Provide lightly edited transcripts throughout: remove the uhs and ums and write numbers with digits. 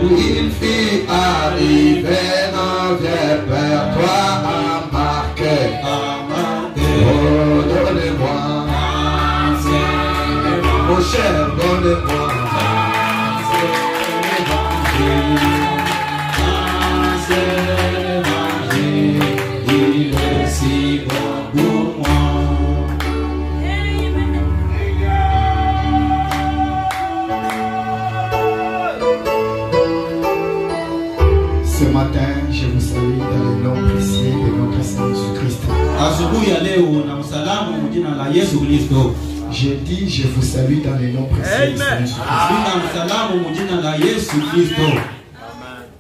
Il fit arriver nos vieux pères, toi à marquer. Oh, donnez-moi, mon cher, donnez-moi. Il est si bon pour moi. Ce matin, je vous salue dans le nom précieux de notre Seigneur Jésus-Christ. Je dis, je vous salue dans le nom précieux de Jésus-Christ.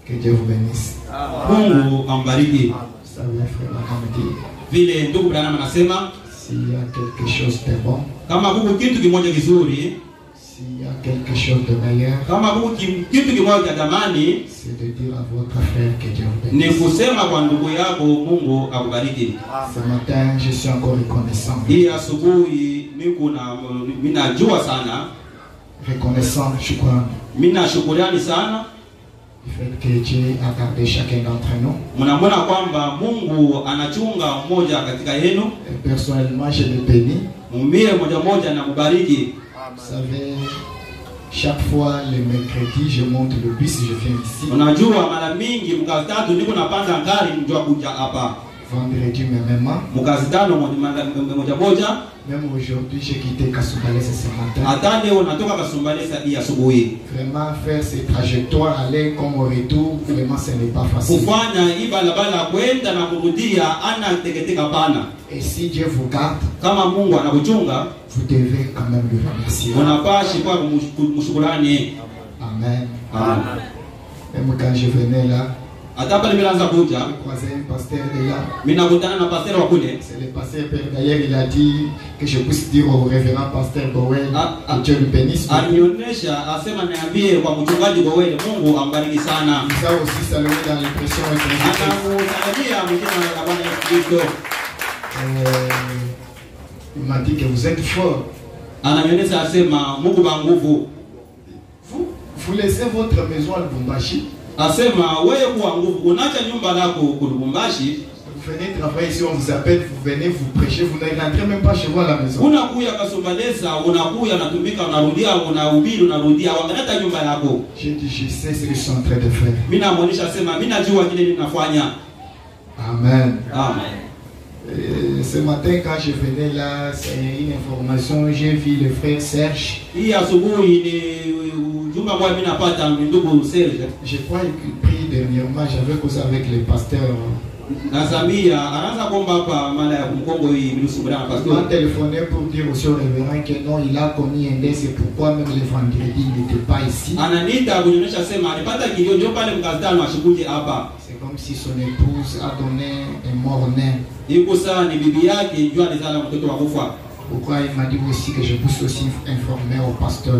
Que Dieu vous bénisse. Ça vient, frère Mahamedi. S'il y a quelque chose de bon, s'il y a quelque chose de meilleur, c'est de dire à votre frère que Dieu vous bénisse. Ce matin, je suis encore reconnaissant. Reconnaissant, je crois. Le fait que Dieu a gardé chacun d'entre nous. Et personnellement, je le bénis. Vous savez, chaque fois le mercredi, je monte le bus, je viens ici. Vendredi, même. Même aujourd'hui, j'ai quitté Kasumbalesa ce matin. Vraiment, faire ces trajectoires, aller comme au retour, vraiment, ce n'est pas facile. Et si Dieu vous garde, vous devez quand même le remercier. Amen. Même quand je venais là, je croisais un pasteur de là. C'est le pasteur d'ailleurs, il a dit que je puisse dire au révérend pasteur Bowen que Dieu le bénisse. Ça aussi, ça le met dans l'impression. Il m'a dit que vous êtes fort. Vous laissez votre maison à Lubumbashi. Vous venez travailler ici, on vous appelle, vous venez, vous prêchez, vous ne rentrez même pas chez vous à la maison. J'ai dit, je sais ce que je suis en train de faire. Amen. Ce matin, quand je venais là, c'est une information, j'ai vu le frère Serge. Je crois qu'il prie dernièrement, j'avais causé avec le pasteur. Il m'a téléphoné pour dire aussi au révérend que non, il a commis un décès, c'est pourquoi même le vendredi il n'était pas ici. C'est comme si son épouse a donné un mort-né. Pourquoi il m'a dit aussi que je puisse aussi informer au pasteur.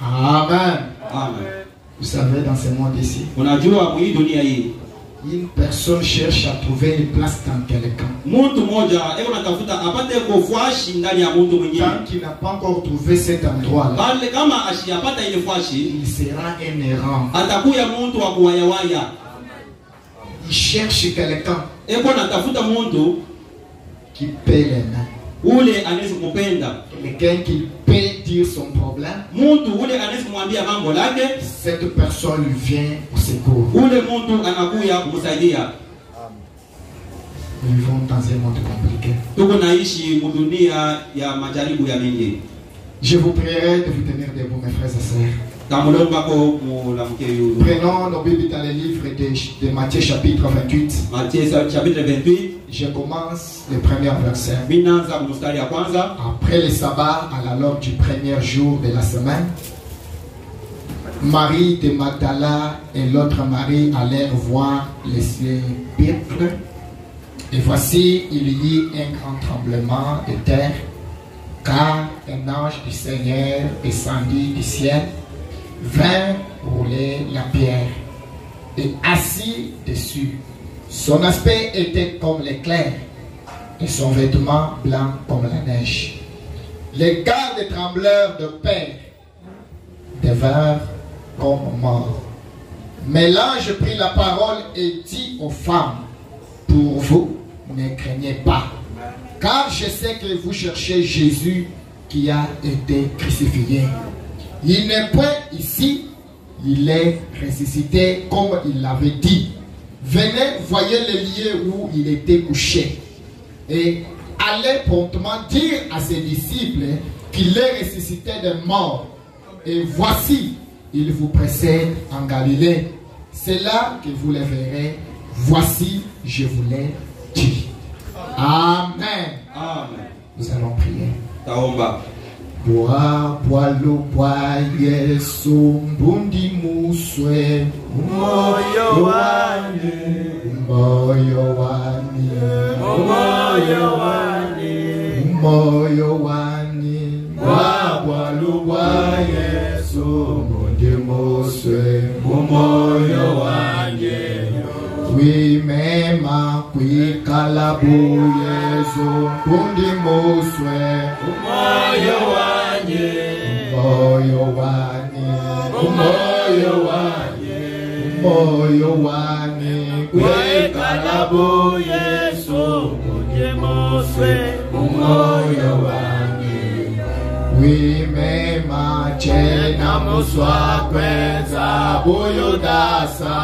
Amen. Amen. Vous savez, dans ce monde ici, une personne cherche à trouver une place dans quelqu'un. Tant qu'il n'a pas encore trouvé cet endroit-là, il sera un errant. Il cherche quelqu'un qui paie les mains. Quelqu'un qui peut dire son problème, cette personne lui vient au secours. Nous vivons dans un monde compliqué. Je vous prierai de vous tenir debout, mes frères et sœurs. Prenons nos Bibles dans les livres de Matthieu chapitre 28. Matthieu chapitre 28. Je commence le premier verset. Après le sabbat, à la l'aube du premier jour de la semaine, Marie de Magdala et l'autre Marie allèrent voir les sépulcres. Et voici, il y eut un grand tremblement de terre, car un ange du Seigneur descendit du ciel, vint rouler la pierre et assis dessus. Son aspect était comme l'éclair et son vêtement blanc comme la neige. Les gardes trembleurs de peur devinrent comme morts. Mais l'ange prit la parole et dit aux femmes, pour vous, ne craignez pas, car je sais que vous cherchez Jésus qui a été crucifié. Il n'est point ici, il est ressuscité comme il l'avait dit. Venez, voyez le lieu où il était couché. Et allez promptement dire à ses disciples qu'il est ressuscité des morts. Et voici, il vous précède en Galilée. C'est là que vous le verrez. Voici, je vous l'ai dit. Amen. Amen. Nous allons prier. Taomba. Boa boalo boa Yesu mbundi muswe moyo wani moyo wani moyo wani moyo wani boa boalo boa Yesu mbundi muswe moyo wani wimema kwikalabu Yesu mbundi muswe moyo wani moyo wani moyo wani moyo wani kwekalabo Yesu kujemoswe moyo wani wimema chena muswa kweza buyudasa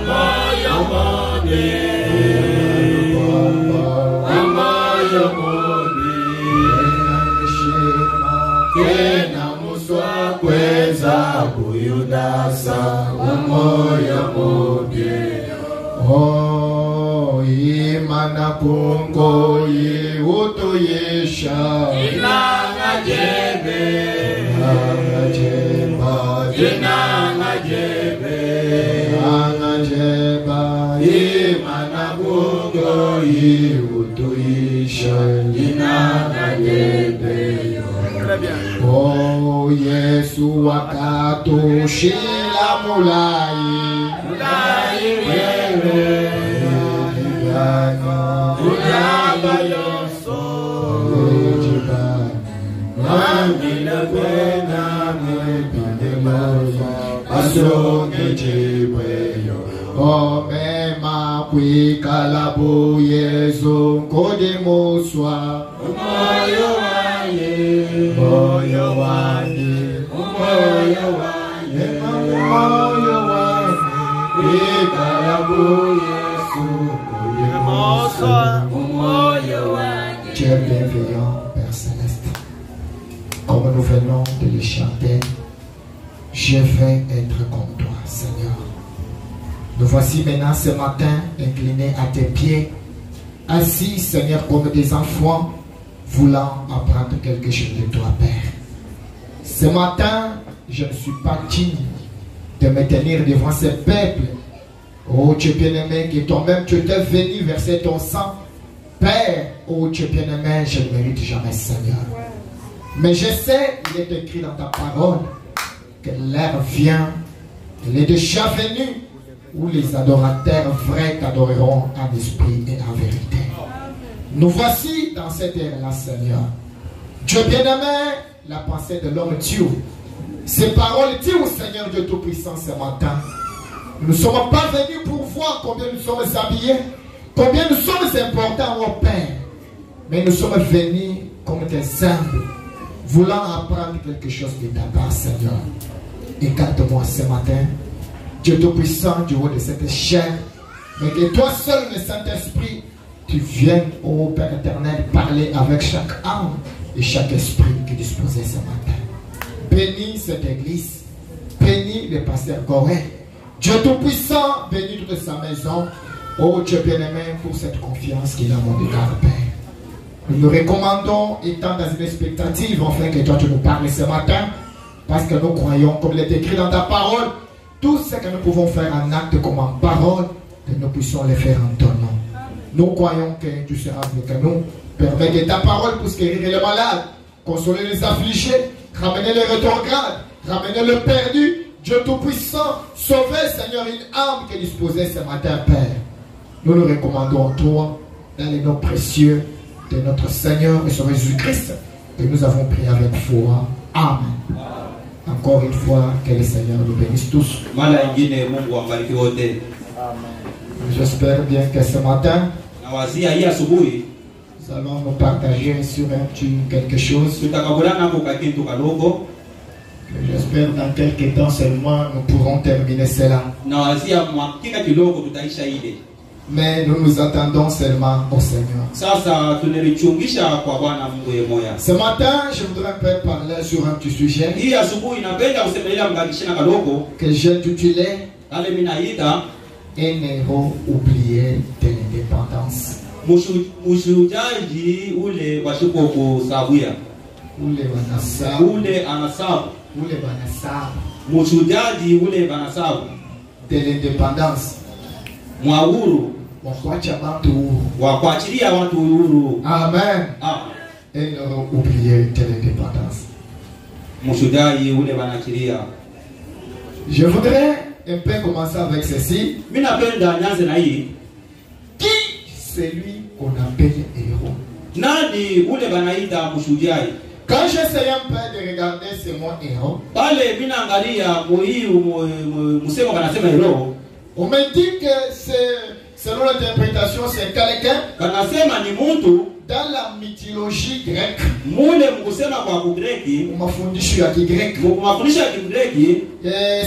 moyo wani moyo wani kena muswa kweza buyudasa umoya mubye oh imana kungo yiutoyesha inanga jebe inanga jeba inanga jebe inanga jeba imana kungo yiutoyesha inanga jebe. Oh Yesu wakatoshela mulai mulai wewe ulaba yoso mamila kwena mepindeloyo asonge jibweyo oh mema kwikalabo Yesu nkodemuswa umoyo moyo wani moyo wani moyo wani ikalabu Yesu moyo wani. Tu es bienveillant, Père Céleste. Comme nous venons de le chanter, je veux être comme toi, Seigneur. Nous voici maintenant ce matin inclinés à tes pieds, assis, Seigneur, comme des enfants, voulant apprendre quelque chose de toi, Père. Ce matin, je ne suis pas digne de me tenir devant ce peuple. Oh, tu es bien-aimé, que toi-même tu étais venu verser ton sang. Père, oh, tu es bien-aimé, je ne mérite jamais, Seigneur. Mais je sais, il est écrit dans ta parole, que l'heure vient, il est déjà venu, où les adorateurs vrais t'adoreront en esprit et en vérité. Nous voici dans cette ère-là, Seigneur. Dieu bien-aimé, la pensée de l'homme Dieu. Ces paroles disent au Seigneur Dieu Tout-Puissant ce matin. Nous ne sommes pas venus pour voir combien nous sommes habillés, combien nous sommes importants au Père. Mais nous sommes venus comme des humbles, voulant apprendre quelque chose de ta part, Seigneur. Écarte-moi ce matin, Dieu Tout-Puissant, du haut de cette chair, mais que toi seul, le Saint-Esprit, tu viennes, ô Père éternel, parler avec chaque âme et chaque esprit qui disposait ce matin. Bénis cette église, bénis le pasteur Corée. Dieu Tout-Puissant, bénis toute sa maison. Oh Dieu bien-aimé, pour cette confiance qu'il a mon égard, Père. Nous nous recommandons, étant dans une expectative, enfin que toi tu nous parles ce matin, parce que nous croyons, comme il est écrit dans ta parole, tout ce que nous pouvons faire en acte comme en parole, que nous puissions le faire en ton nom. Nous croyons que tu seras avec nous. Permets que ta parole puisse guérir les malades, consoler les affligés, ramener les rétrogrades, ramener le perdu. Dieu Tout-Puissant, sauver, Seigneur, une âme qui est disposée ce matin, Père. Nous nous recommandons à toi, dans les noms précieux de notre Seigneur et Sauveur Jésus-Christ, que nous avons prié avec foi. Amen. Encore une fois, que le Seigneur nous bénisse tous. J'espère bien que ce matin, nous allons nous partager sur un petit quelque chose. J'espère dans quelques temps seulement nous pourrons terminer cela. Mais nous nous attendons seulement au Seigneur. Ce matin, je voudrais un peu parler sur un petit sujet que j'ai intitulé Un héros oublié de l'indépendance. De l'indépendance. Amen. Et n'auront oublié de l'indépendance. Je voudrais un peu commencer avec ceci. Qui c'est lui qu'on appelle héros? Quand j'essaie un peu de regarder ce mot héros, on me dit que c'est, selon l'interprétation, c'est quelqu'un dans la mythologie grecque.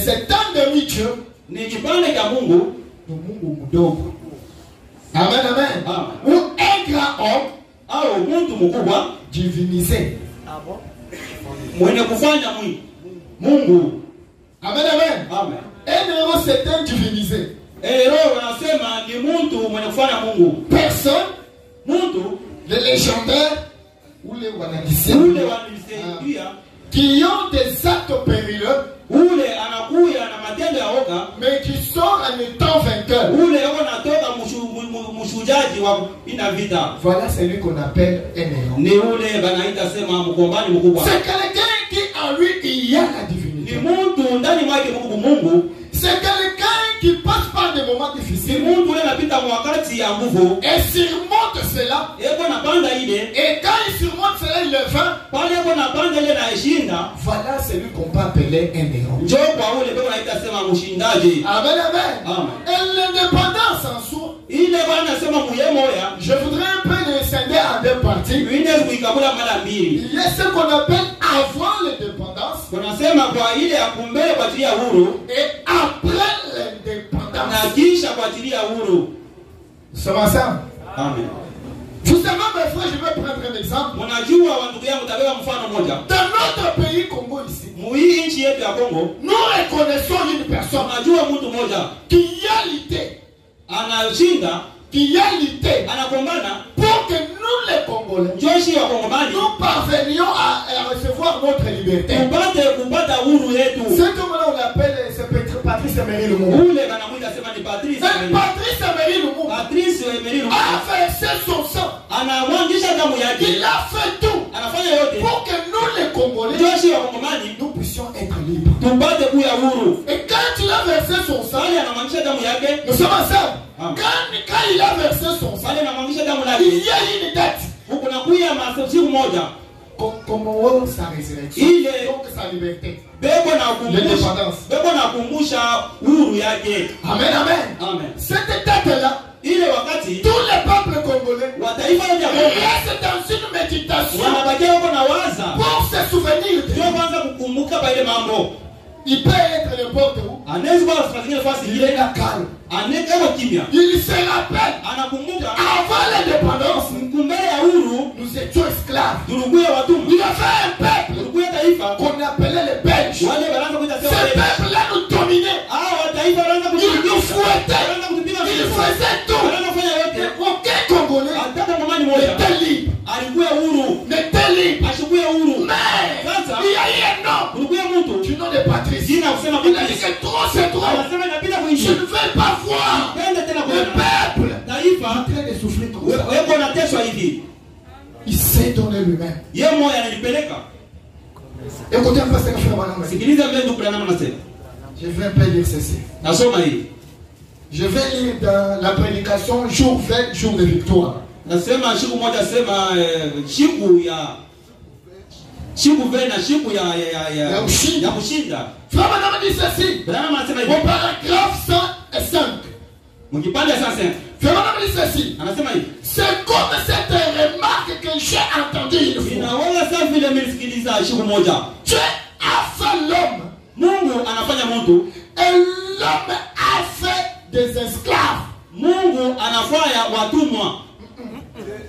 C'est un demi-dieu. Amen, amen. Ou un grand homme divinisé. Mungu. Amen, amen. Amen. Un héros, c'est un divinisé. Personne, les légendaires ou les wanadiciens qui ont des actes périlleux, mais qui sont en étant vainqueurs. Voilà celui qu'on appelle un héros. C'est quelqu'un qui en lui il y a la divinité. C'est quelqu'un qui passe par des moments difficiles et surmonte cela. Et quand il surmonte cela, il le vainc. Voilà celui qu'on peut appeler un héros. Amen, amen. Et l'indépendance en soi, je voudrais un peu descendre en deux parties. Il y a ce qu'on appelle avant l'indépendance et après l'indépendance. Nous sommes ensemble. Amen. Vous savez, mes frères, je vais prendre un exemple. Dans notre pays Congo ici, nous reconnaissons une personne qui a lutté pour que nous les Congolais nous parvenions à recevoir notre liberté. Ce que on appelle Patrice Emery Lumumba. Patrice Emery Lumumba a versé son sang. Il a fait tout pour que nous les Congolais nous puissions être libres. Et quand il a versé son sang, nous sommes ensemble. Quand il a versé son sang, il y a une date. Comme sa résurrection, donc sa liberté, l'indépendance. Amen, amen. Cette date-là, ile wakati tous les peuples congolais wataifa ya Kongo restent dans une méditation wanabakia huko na waza pour se souvenir de ndio kwanza kukumbuka pa ile mambo. Il peut être n'importe où. Anaweza kuwa katika nafasi Il ile est calme. aneka kimya. Il se rappelle Anakumbuka avant l'indépendance, mkumbele ya huru nous étions esclaves. tulikuwa watumwa. Il y avait un peuple Tulikuwa taifa qu'on appelait les Belges. wale wanaanza kuita Ce sema peuple-là nous dominait. taifa wanaanza Il nous fouettait. kutupiga. Il faisait tout. Wanafanya yote. Aucun Congolais Hata kama ni moja n'était libre. alikuwa huru. N'était libre. Ashikuwa huru. Mais Sasa il y a eu un homme kulikuwa mtu du nom de Patrice. jina kusema Il a dit que trop c'est trop. anasema inapita Je kuishi. ne veux pas voir Pende tena le kwa peuple taifa en train de souffrir comme ça. wewe unateswa hivi. Il s'est donné lui-même. Yeye moyo ananipeleka. Écoutez un peu ce que frère Branham a dit. Sikiliza vile ndugu Branham anasema. Je vais un peu lire ceci. Nasoma hii. Je vais lire dans la prédication jour 20, jour de victoire. Nasema siku moja sema siku vile na siku ya kushinda. Frère Branham dit ceci. Branham anasema Au hivi. paragraphe 105. Mkipande sasa. Frère Branham dit ceci. Anasema hivi. C'est comme cette remarque que j'ai entendue une fois. Inaona sasa vile mmesikiliza siku moja. Dieu a fait l'homme. Mungu anafanya mtu. Et l'homme a fait des esclaves. Mungu anafanya watumwa.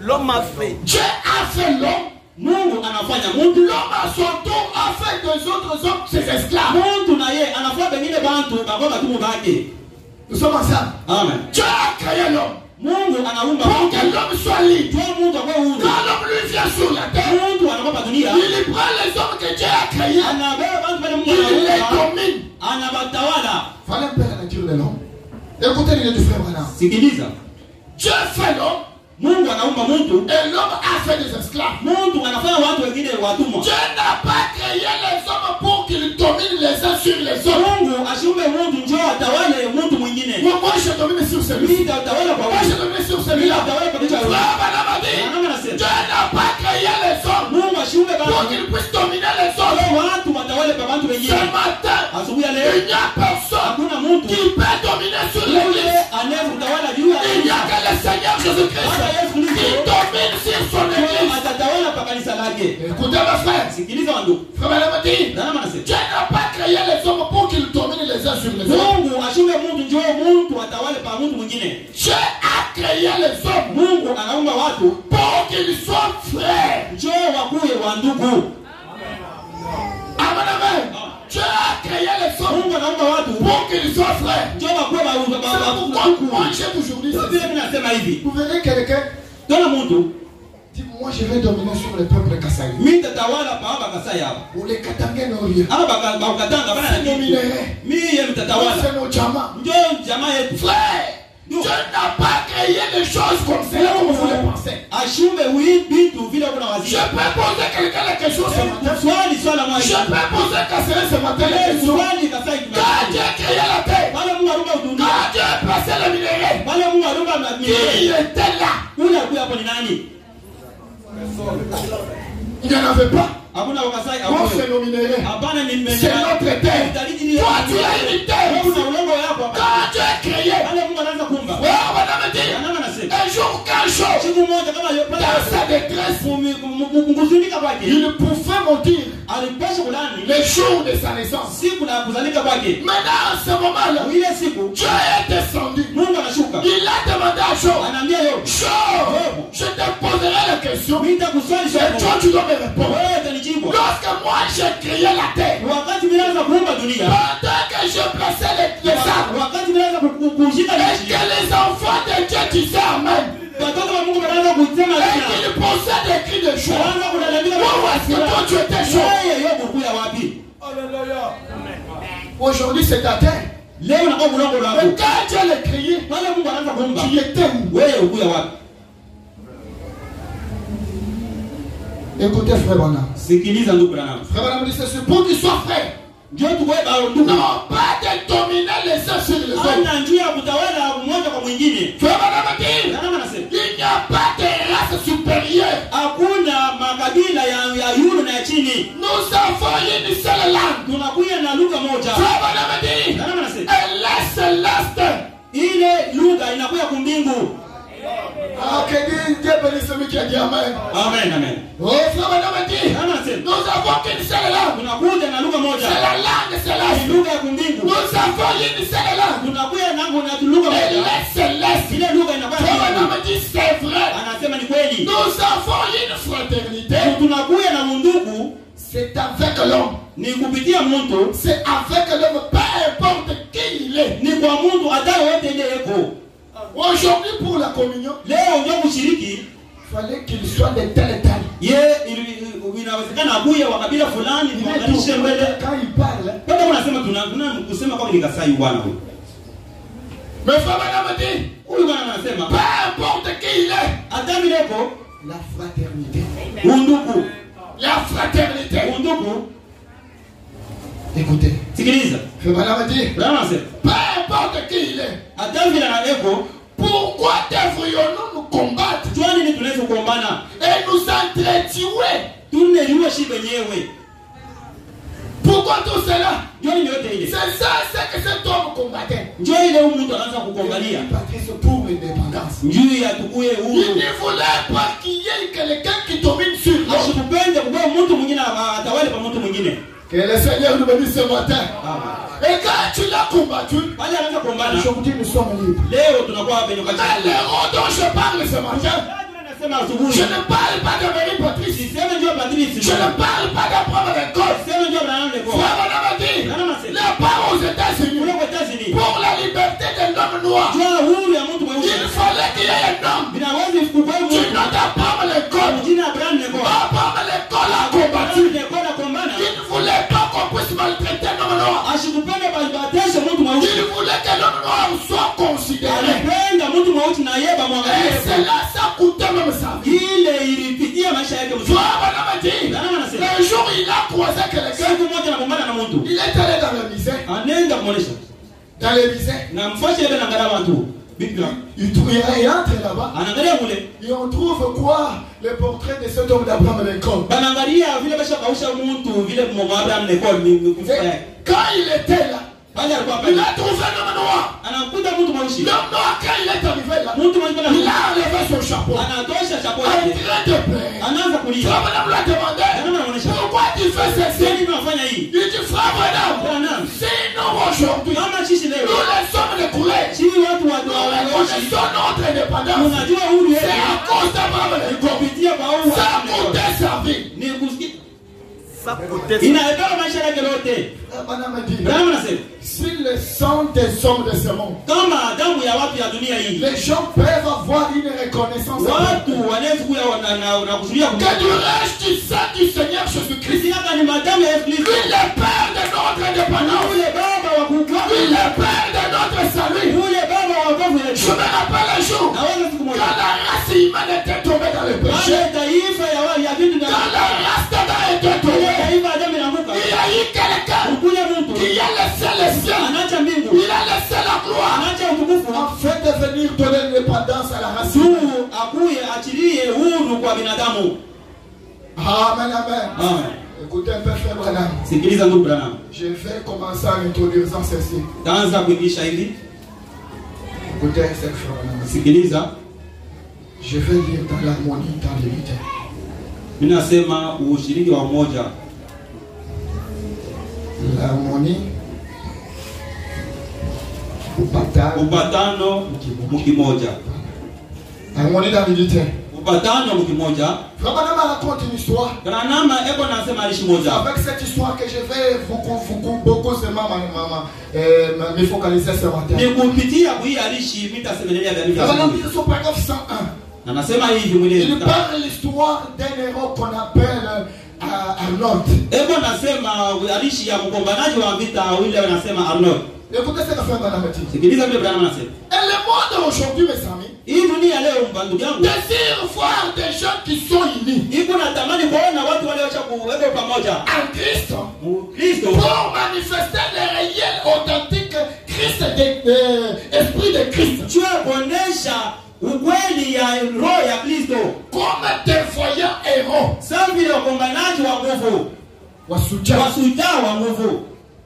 L'homme a fait. Dieu a fait l'homme. Mungu anafanya mtu. L'homme à son tour a fait des autres hommes ses esclaves. Mtu na yeye anafanya wengine bantu bakao batumwa bake. Nous sommes ensemble. Amen. Dieu a créé l'homme Mungu anaumba pour que l'homme soit libre. Kwa Mungu akwe huru. Quand l'homme lui vient sur la terre, Mungu anakupa dunia. il prend les hommes que Dieu a créés, Anabeba bantu pale Mungu il les anaumba. domine. Anabatawala. Fallait un peu la nature de l'homme. Écoutez l'idée du frère Branham. Sikiliza. Dieu fait l'homme Mungu anaumba mtu. et l'homme a fait des esclaves. Mungu anafanya watu wengine watumwa. Dieu n'a pas créé les hommes pour qu'ils dominent les uns sur les autres. Mungu asiumbe mtu njoo atawale mtu mwingine. Moi, je domine sur celui-ci. Mimi nitawala kwa Moi, je wewe. domine sur celui-là. Nitawala kwa kichwa wewe. Frère Branham a dit, Branham anasema. Dieu n'a pas créé les hommes Mungu asiumbe pour bantu. qu'ils puissent dominer les autres. Wale watu watawale kwa bantu Ce wengine. matin, Asubuhi ya il leo n'y a personne hakuna mtu qui peut dominer sur yule l'église. anaweza kutawala juu ya Il n'y a que le Seigneur Hata Jésus-Christ Yesu qui Kristo domine sur son église. atatawala kwa kanisa lake. Écoutez mes frères, Sikiliza wandugu. frère Branham a dit, Branham anasema. Dieu n'a pas créé les hommes pour qu'ils dominent les uns sur les autres. Mungu asiumbe mtu njoo mtu atawale pa mtu mwingine. Dieu a créé les hommes Mungu anaumba watu pour qu'ils soient frères. njoo wakuye wa ndugu. Amen, amen. Dieu a créé les hommes Mungu anaumba watu pour qu'ils soient frères. njoo wakuye wa C'est pourquoi moi j'ai toujours dit Vile ceci. mimi nasema hivi. Vous verrez quelqu'un Tona mtu dit, moi je vais dominer sur le peuple Kassaï. mimi tatawala pa hapa Kasai hapa. Ou les Katangais n'Orient. Hapa bakatanga bana na kitu. Mimi yeye mtatawala. C'est nos diamants. Njoo jamaa yetu. Frère, Dieu n'a pas créé les choses comme cela comme vous le pensez. Ashumbe vitu vile kuna Je wazia. peux poser quelqu'un la question ce matin. Swala Je moja. peux poser Kassaï ce matin la question. Swali Kasai Quand Dieu a créé la terre, Wale Mungu arumba udunia. quand Dieu a placé le minerai, Wale Mungu arumba na qui était là? Ule akuya hapo ni nani? Il n'y en avait pas. Hakuna wakasai Moi, hapo. c'est nos minéraux. Hapana ni mmenya. C'est notre terre. Toi, tu as une terre. Wewe una ulongo yako hapa. Quand Dieu a créé, Wale Mungu anaanza kumba. oh, madame dit, Anama nasema. un jour qu'un jour, Siku moja kama yeye pale dans sa détresse, kuzunika kwake. il pouvait mentir Alipasha kulani le jour de sa naissance. siku la kuzalika kwake. Maintenant, à ce moment-là, Ile siku Dieu est descendu. Mungu anashuka. Il a demandé à Job, Anaambia yeye, Job, je te poserai la question mimi nitakuswali et swali. toi tu dois me répondre. Wewe utanijibu. Lorsque moi j'ai créé la terre, Wakati nilianza kuumba dunia, pendant que je plaçais les arbres, wakati nilianza kushika et nchi, que les enfants de Dieu disaient Amen, watoto wa Mungu wanaanza kusema et tena. qu'ils posaient des cris de joie. Wanaanza kulalamika Où est-ce que toi tu étais chaud? Wewe yote kuya wapi? Aujourd'hui c'est ta terre. Leo unakuwa mlongo Mais wako. quand Dieu l'a créé, Pale Mungu anaanza kuumba. tu étais où? Wewe ukuya wapi? Écoutez frère Branham. Sikiliza ndugu Branham. Frère Branham dit c'est pour qu'ils soient frères. Njoo tukwe ba ndugu. Non pas de dominer les uns sur les autres. Ana njia ya kutawala mmoja kwa mwingine. Frère Branham dit, Branham anasema, il n'y a pas de race supérieure. hakuna makabila ya yule na ya chini. Nous avons une seule langue. Tunakuja na lugha moja. Frère Branham dit, Branham anasema, elle est céleste. ile lugha inakuwa kumbingu. Que Dieu bénisse celui qui a dit Amen. Amen, amen. Oh, frère, madame dit, nous avons qu'une seule langue. Tunakuja na lugha moja. C'est la langue céleste. Lugha ya kumbingu. Nous avons une seule langue. Tunakuja na lugha moja. Elle est céleste. Ile lugha inakuwa Frère, madame dit, c'est vrai. anasema ni kweli. Nous avons une fraternité. Tunakuja na mundugu. C'est avec l'homme. Ni kupitia mtu. C'est avec l'homme, peu importe qui il est. Ni kwa mtu hata yote ile yeko. Aujourd'hui, pour la communion, leo ndio kushiriki, il fallait qu'il soit de telle taille. Inawezekana akuye wa kabila fulani muunganishe mbele. Quand il parle, kama unasema kusema kwa ni Kasai bwana huyu. Mais frère madame dit, huyu bwana anasema peu importe qui il est, hata mileko la fraternité. Undugu. La fraternité. Undugu. Écoutez. Sikiliza. Frère madame dit, peu importe qui il est, hata vile anaweko. Pourquoi devrions-nous nous combattre et nous entretuer? Pourquoi tout cela? C'est ça, c'est que cet homme combattait. Patrice pour l'indépendance. Il ne voulait pas qu'il y ait quelqu'un qui domine sur l'autre. Que le Seigneur nous bénisse ce matin. Et quand tu l'as combattu, aujourd'hui nous sommes libres. Mais l'héros dont je parle ce matin, je ne parle pas de Marie Patrice. Je ne parle pas d'apprendre l'école. Frère madame dit, là-bas aux États-Unis, pour la liberté de l'homme noir, il fallait qu'il y ait un homme qui n'entend pas l'école. Papa l'école a combattu. Il ne voulait pas qu'on puisse maltraiter l'homme noir. Il voulait que l'homme noir soit considéré. Et c'est là ça coûtait même sa vie. Le jour il a croisé quelqu'un, il est allé dans la misère. Dans les misères. Il entre là-bas et on trouve quoi? Le portrait de cet homme d'Abraham Lincoln. Quand il était là, il a trouvé l'homme noir. L'homme noir, quand il est arrivé là, il a enlevé son chapeau. En train de pleurer. Frère madame l'a demandé, pourquoi tu fais ceci? Il dit, frère madame, sinon aujourd'hui, nous laissons le couler. Nous reconnaissons notre indépendance. C'est à cause d'Abraham Lincoln. Ça a coûté sa vie. Si le sang des hommes de ce monde, les gens peuvent avoir une reconnaissance. Que du reste du sang du Seigneur Jésus-Christ, lui le Père de notre indépendance, lui le Père de notre salut. Je me rappelle un jour quand la race humaine était tombée dans le péché, quand la race d'Adam était tombée, il y a eu quelqu'un qui a laissé le ciel, il a laissé la gloire afin de venir donner l'indépendance à la race humaine. Amen, amen. Écoutez un peu, frère Branham. Je vais commencer à introduire sans ceci. Écoutez, c'est frère Branham. Je vais lire dans l'harmonie, dans l'unité. L'harmonie, upatano mkimoja. Harmonie dans l'unité. Upatano mkimoja. Frère Branham raconte une histoire. Avec cette histoire que je vais beaucoup seulement me focaliser ce matin. Frère Branham dit son paragraphe 101. Il parle l'histoire d'un héros qu'on appelle Arnold. Écoutez ce que frère Branham dit. Et le monde aujourd'hui, mes amis, désire voir des gens qui sont unis en Christ pour manifester le réel, authentique Christ, esprit de Christ. Comme des voyants héros.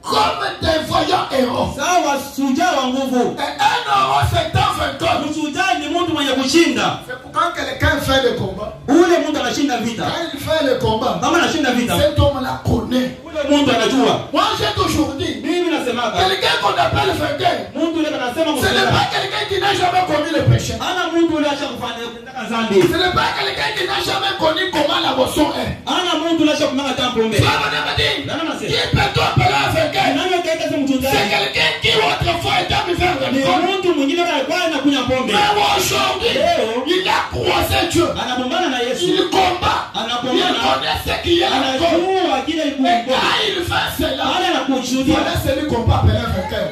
comme des voyants héros. Sawa shujaa wa nguvu. Et un héros c'est un vainqueur. Shujaa ni mtu mwenye kushinda. C'est pourquoi quelqu'un fait le combat. Ule mtu anashinda vita. Quand il fait le combat, kama anashinda vita, cet homme la connaît. Ule mtu anajua. Moi j'ai toujours dit, mimi nasema quelqu'un qu'on appelle vainqueur, mtu yule anasema ce n'est pas quelqu'un qui n'a jamais commis le péché. Ana mtu yule ashakufanya dhambi. Ce n'est pas quelqu'un qui n'a jamais connu comment la boisson est. Ana mtu yule ashakumanga tambo. Qui peut appeler un vainqueur? C'est quelqu'un qui autrefois était misère de l'alcool. Mais aujourd'hui, il a croisé Dieu. Il combat. Il connaît ce qui est l'alcool. Et quand il fait cela, voilà celui qu'on peut appeler un vainqueur.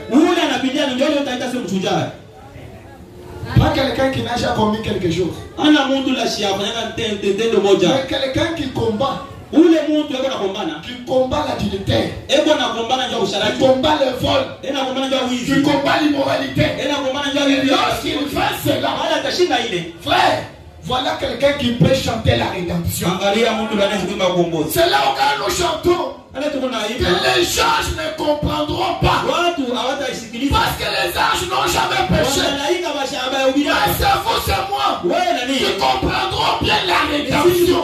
Pas quelqu'un qui n'a jamais commis quelque chose. Mais quelqu'un qui combat. Qui combat l'adultère, qui combat le vol, qui combat l'immoralité. Lorsqu'il fait cela, frère, voilà quelqu'un qui peut chanter la rédemption. C'est là où nous chantons que les anges ne comprendront pas, parce que les anges n'ont jamais péché. Mais c'est vous, c'est moi qui comprendront bien la rédemption.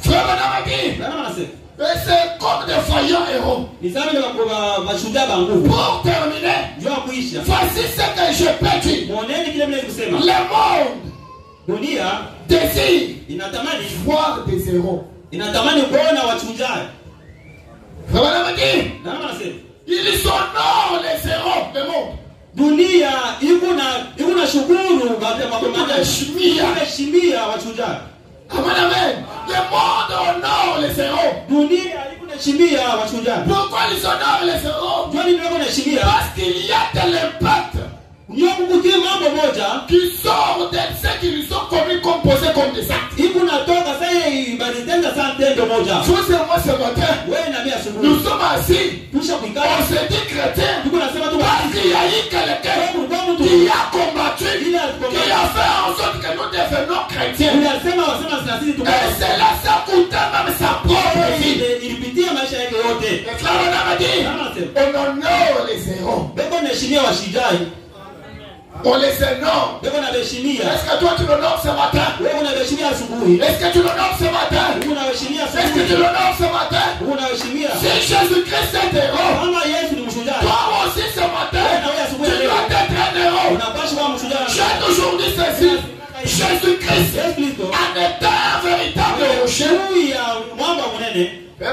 Frère Manamaki, c'est comme des voyants héros. Pour terminer, voici ce que je peux dire. Le monde désire voir des héros. Frère Manamaki, ils sont non les héros du monde. Dunia ikuna shukuru waheshimia wachungaji. Amen. Le monde honore les héros. Dunia ikunaheshimia wachungaji. Pourquoi ils honorent les héros? Parce qu'il y a de l'impact qui sort de ce qu'ils ont commis, composé comme des actes. Vous et moi ce matin, nous sommes assis. On se dit chrétien parce qu'il y a eu quelqu'un qui a combattu, qui a fait en sorte que nous devenions chrétiens. Et c'est là ça coûte même sa propre vie. Et frère, on a dit, on honore les héros. On les honore. Est-ce que toi tu l'honores ce matin? Est-ce que tu l'honores ce matin? Est-ce que tu l'honores ce matin? Si Jésus-Christ est héros, toi aussi ce matin, tu dois être un héros. J'ai toujours dit ceci. Jésus-Christ en est un véritable rocher. Le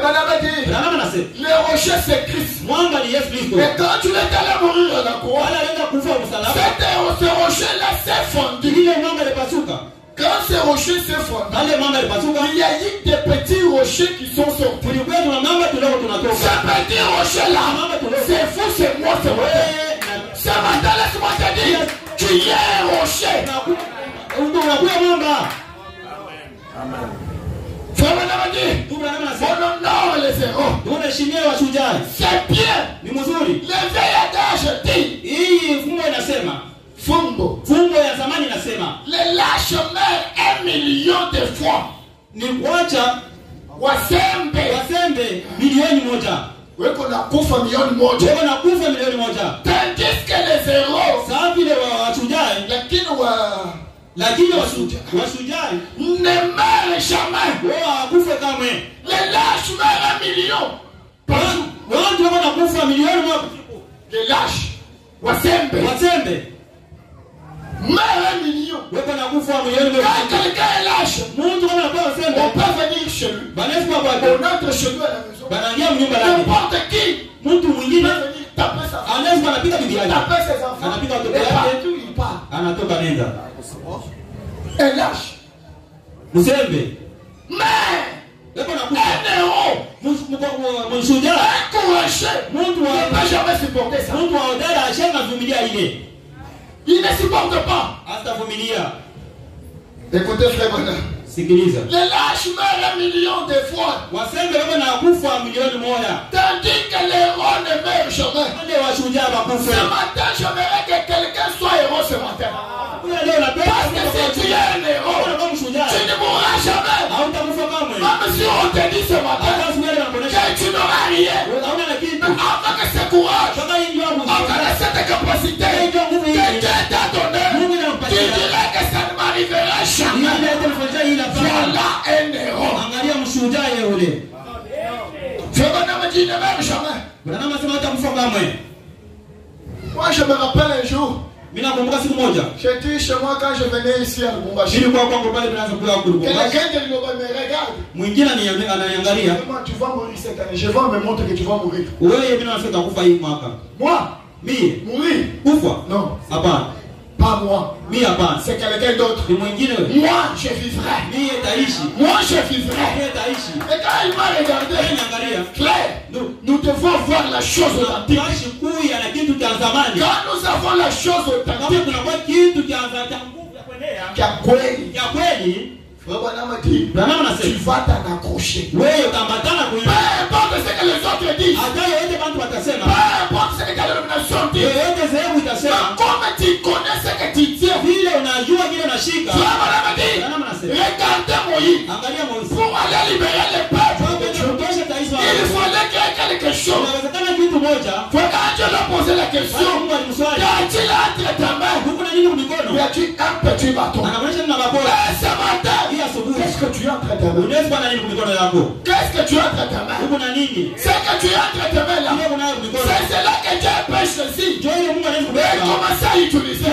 rocher c'est Christ. Et quand tu es allé mourir à la croix, ce rocher là s'est fondu. Quand ce rocher s'est fondu, il y a eu des petits rochers qui sont sortis. Ce petit rocher là, c'est vous, c'est moi, c'est moi. Ce matin, laisse-moi te dire, tu es un rocher. Frère Manamaki, on honore les héros. C'est bien. Le veilladage dit Fumbo. Les lâches meurent 1 million de fois. Wasembe milioni moja. Weko na kufa milioni moja. Tandis que les héros, lakini washujaa ne meurent jamais. Les lâches meurent 1 million. Les lâches wasembe meurent 1 million. Quand quelqu'un est lâche, on peut venir chez lui. On entre chez lui à la maison. N'importe qui peut venir taper sa femme, taper ses enfants, et tout il part. Un lâche. Mais un héros, un courageux ne peut jamais supporter ça. Il ne supporte pas. Écoutez frère Manda, les lâches meurent 1 million de fois, tandis que les héros ne meurent jamais. Ce matin, j'aimerais que quelqu'un soit héros ce matin. Parce que si tu es un héros, tu ne mourras jamais. Même si on te dit ce matin que tu n'auras rien capacité que Dieu t'a donnée, tu dirais que ça ne m'arrivera jamais. Voilà un héros. Frère Branham dit ne meurt jamais. Moi je me rappelle un jour. J'étais chez moi quand je venais ici à Lubumbashi. Quelqu'un de Lubumbashi me regarde. Moi, tu vas mourir cette année. Je vais me montrer que tu vas mourir. Moi? Mourir? Pourquoi? Non. Pas moi. C'est quelqu'un d'autre. Moi, je vivrai. Moi, je vivrai. Et quand il m'a regardé, Claire, nous devons voir la chose authentique. Quand nous avons la chose authentique, Frère Branham dit, tu vas t'en accrocher. Peu importe ce que les autres disent. Peu importe ce que l'illumination dit. Comme tu connais ce que tu tiens. Frère Branham dit, regardez Moïse. Pour aller libérer le peuple de Dieu, il fallait qu'il y ait quelque chose. Quand Dieu lui a posé la question, qu'a-t-il entre ta main? Il a dit un petit bâton. Et ce matin, qu'est-ce que tu as entre ta main? Qu'est-ce que tu as entre ta main? Ce que tu as entre ta main là, c'est là que Dieu pêche ceci. Et commence à utiliser.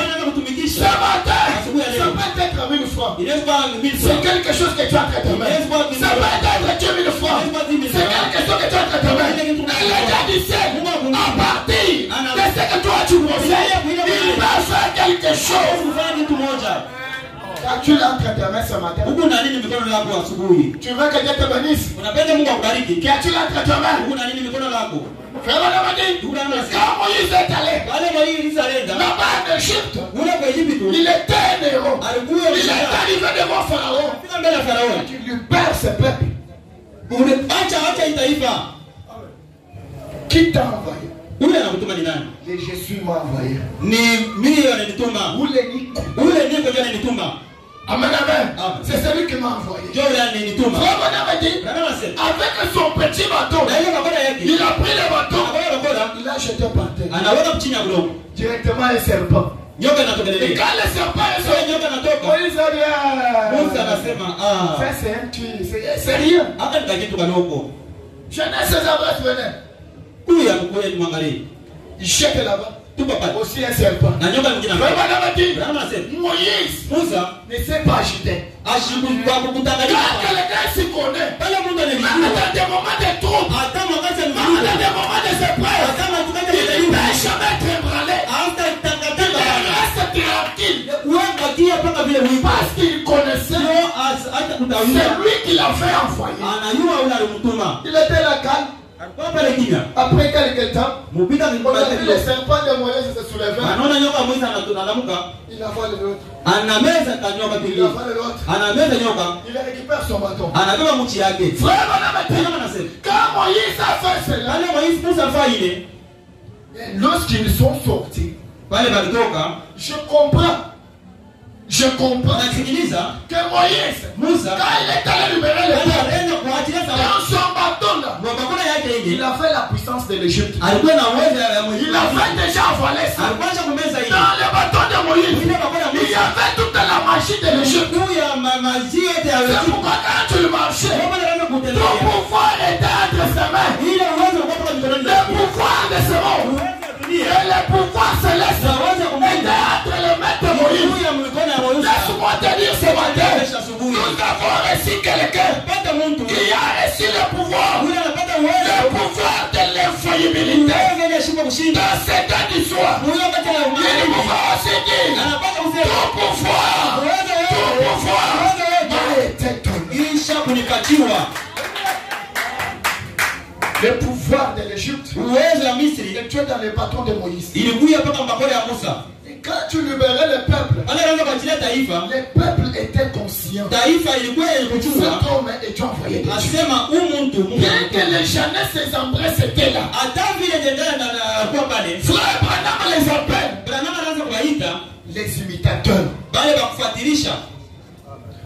Ce matin, ça peut être 1000 francs. C'est quelque chose que tu as entre ta main. Ça peut être 10 000 francs. C'est quelque chose que tu as entre ta main. Et le gars dit, à partir de ce que toi tu possèdes, il va faire quelque chose. Quand tu l'as entre ta main ce matin, tu veux que Dieu te bénisse. Quand tu l'as entre ta main, Frère Branham dit, quand Moïse est allé là-bas en Égypte, il était un héros. Il est arrivé devant Pharaon. Tu lui perds ce peuple. Qui t'a envoyé? Les Jésus m'a envoyé. Amen, amen. C'est celui qui m'a envoyé. Frère Branham dit, avec son petit bateau, il a pris le bateau, il a jeté par terre. Directement un serpent. Et quand le serpent est sorti, Moïse a dit, ça c'est un tuile, c'est rien. Je n'ai ses adresses, venez. Il jette là-bas. Aussi un serpent. Moïse ne sait pas agiter. Quand quelqu'un s'y connaît, dans des moments de trouble, dans des moments de séparation, il ne peut jamais être ébranlé. Il reste tranquille. Parce qu'il connaissait, c'est lui qui l'avait envoyé. Il était là calme. Après quelques temps, on a vu le serpent de Moïse se soulever. Il a volé l'autre. Il récupère son bâton. Frère Branham, quand Moïse a fait cela, lorsqu'ils sont sortis, je comprends que Moïse, quand il est allé libérer le peuple, dans son bâton là, il a fait la puissance de l'Égypte. Il avait déjà volé ça. Dans le bâton de Moïse, il y avait toute la magie de l'Égypte. C'est pourquoi quand tu marchais, ton pouvoir était entre ses mains. Le pouvoir de ce monde et le pouvoir céleste était entre les mains de Moïse. Laisse-moi te dire ce matin, nous avons reçu quelqu'un qui a reçu le pouvoir de l'infaillibilité. Dans cette année d'histoire, il pouvoir aussi dire, ton pouvoir m'a été donné. Le pouvoir de l'Égypte est tué dans les bâtons de Moïse. Et quand tu libérais le peuple, le peuple était conscient. Cet homme est envoyé de Dieu. Bien que les jeunesse et les embrasses étaient là, Frère Branham les appelle les imitateurs.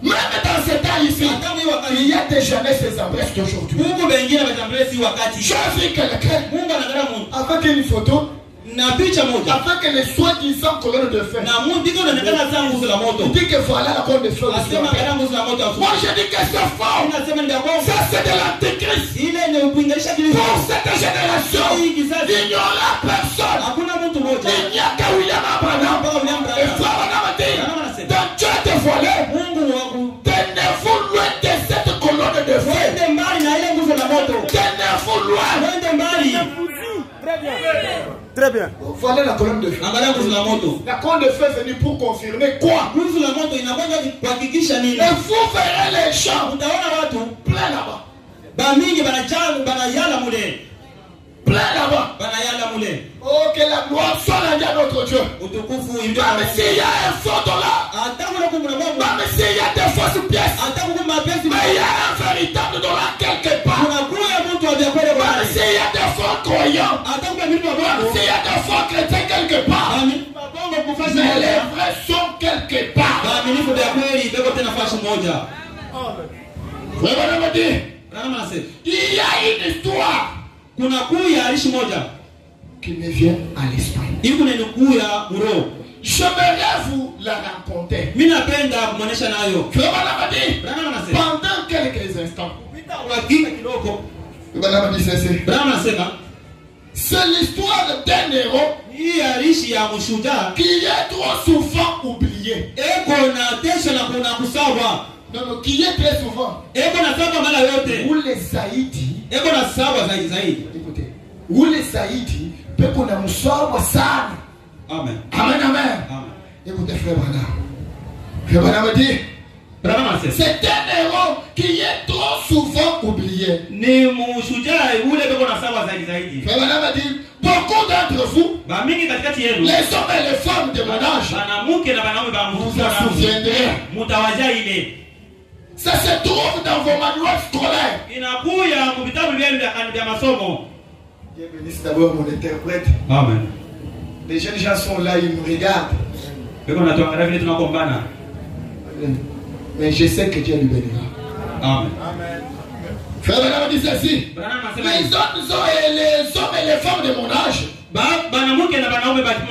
Même dans ce temps ici, il y a des jeunesses et des embrasses d'aujourd'hui. J'ai vu quelqu'un avec une photo. na picha moja afin que les soi-disant colonnes de feu, na Mungu ndiko anaonekana zangu nguzo la moto. Il dit que voilà la colonne de feu. Asema kana nguzo la moto. Moi je dis que c'est faux. Nasema ndio bongo. Ça c'est de l'antéchrist. Ile ni upinganisha kile. Pour cette génération, il n'y aura personne. Hakuna mtu mmoja. Il n'y a que William Abraham. Et frère Abraham dit, dans Dieu te volé. Mungu wangu. Tenez-vous loin de cette colonne de feu. Wende mbali na ile nguzo la moto. Tenez-vous loin. Wende mbali. Très bien. Très bien. Voilà la colonne de feu. Angalia nguzo la moto. La colonne de feu est venue pour confirmer quoi? Nguzo la moto inakwenda kuhakikisha nini? Et vous verrez les gens Utaona watu plein là-bas. ba mingi banayala mule. Plein là-bas. Banayala mule. Oh, que la gloire soit rendue à notre Dieu. Utukufu Même s'il y a un faux dollar, même s'il y a des fausses pièces, mais il y a un véritable dollar quelque part. Même s'il y a des faux croyants, même s'il y a des faux chrétiens quelque part, mais les vrais sont quelque part. Il y a une histoire qui me vient à l'esprit. J'aimerais vous la raconter. Pendant quelques instants. C'est l'histoire d'un héros qui est trop souvent oublié. Non, non, qui est très souvent. Où les Zaïdi. Écoutez. Où les Zaïdi. Amen. Amen, amen. Écoutez, frère Branham. Frère Branham dit, c'est un héros qui est trop souvent oublié. Frère Branham dit, beaucoup d'entre vous, les hommes et les femmes de mon âge, vous vous souviendrez. Ça se trouve dans vos manuels scolaires. Dieu bénisse d'abord mon interprète. Amen. Les jeunes gens sont là, ils nous regardent. Mais je sais que Dieu lui bénira. Amen. Frère Branham dit ceci. Les hommes et les femmes de mon âge,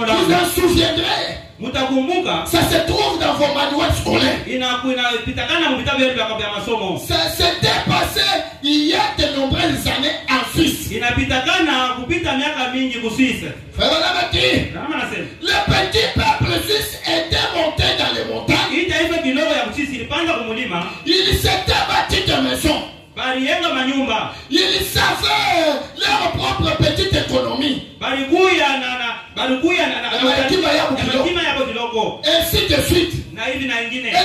vous en souviendrez. Ça se trouve dans vos manuels scolaires. Ça s'était passé il y a de nombreuses années en Suisse. Frère Branham dit, le petit peuple suisse était monté dans les montagnes. Il s'était bâti de maisons. Ils savaient leur propre petite économie. Ainsi de suite. Et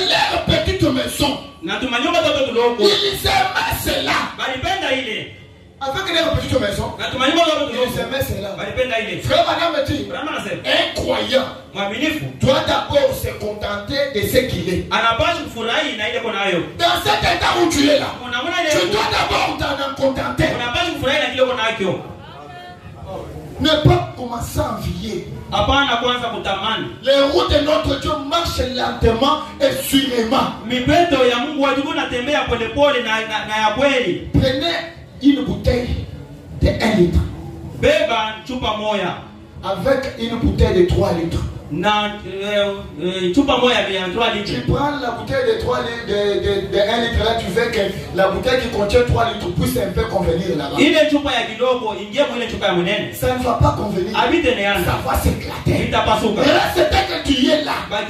leur petite maison. Ils aimaient cela. Avec leur petite maison, ils aimaient cela. Frère Branham dit, un croyant doit d'abord se contenter de ce qu'il est. Dans cet état où tu es là, tu dois d'abord t'en contenter. Ne pas commencer à envier. Les routes de notre Dieu marchent lentement et sûrement. Prenez une bouteille de 1 litre avec une bouteille de 3 litres. Tu prends la bouteille de 3 litres de 1 litre là, tu veux que la bouteille qui contient 3 litres puisse un peu convenir là-bas. Ça ne va pas convenir. Ça va s'éclater. Mais là, c'est tel que tu es là. Tel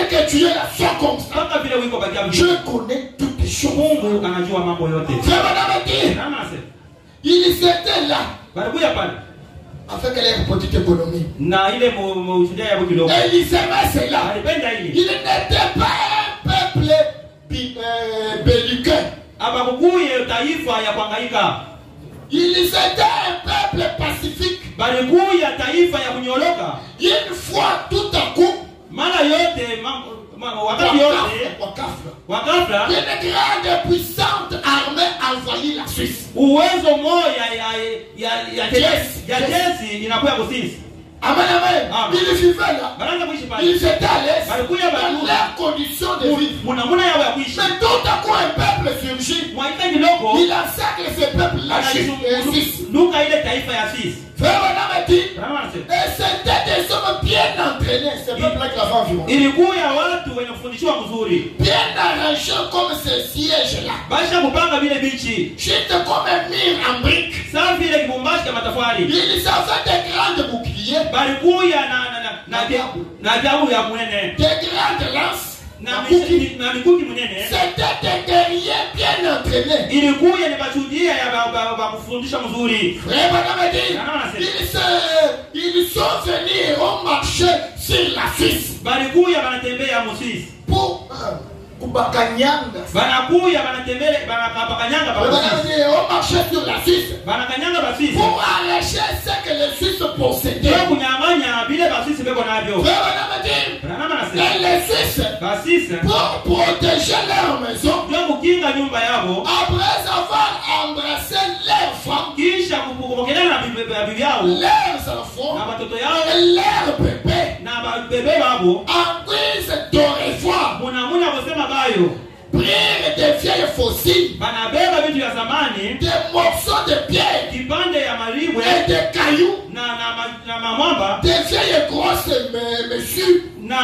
que tu es là, sois comme ça. Je connais toutes les choses. Frère Branham dit, il était là afin qu'elle ait une petite économie. Et ils aimaient cela. Il n'était pas un peuple belliqueux. Ils étaient un peuple pacifique. Une fois tout à coup, une grande puissante armée envahit la Suisse. Amen, amen. Ils vivaient là. Ils étaient à l'aise dans leurs conditions de vie. Mais tout à coup, un peuple surgit. Il encercle ce peuple-là. Et c'était des hommes bien entraînés. C'est pas là que la femme vit. Ilikuya watu wenye kufundishwa mzuri. Bien arrangés comme ce siège-là. Basha kupanga vile bichi. J'étais comme un mur en briques. Sawa vile kibumbashi kama tafari. Ils avaient des grandes boucliers. Balikuya na jabu ya munene. Des grandes lances. Na mikuki munene. C'était des guerriers bien entraînés. Ilikuya ni bashuhudia ya kufundisha mzuri. Ils sont venus et ont marché sur la Suisse. Balikuya banatembea mu Suisse. Pour kubakanyanga. Banakuya banatembea banakanyanga ba. On marchait sur la Suisse. Banakanyanga ba Suisse. Pour arracher ce que les Suisses possédaient. Ndio kunyang'anya bile ba Suisse beko navyo. Et les Suisses, ba Suisse pour protéger leur maison, ndio kukinga nyumba yao. Après avoir embrassé leurs femmes, kisha kupokelea na bibi yao, leurs enfants, na watoto yao, et leurs bébés, na bébé babo, en guise de revoir, munamuna kusema bayo, prirent des vieilles fossiles, banabeba vitu ya zamani, des morceaux de pierre, kipande ya malibwe, et des cailloux, na mamwamba, des vieilles grosses messieurs, na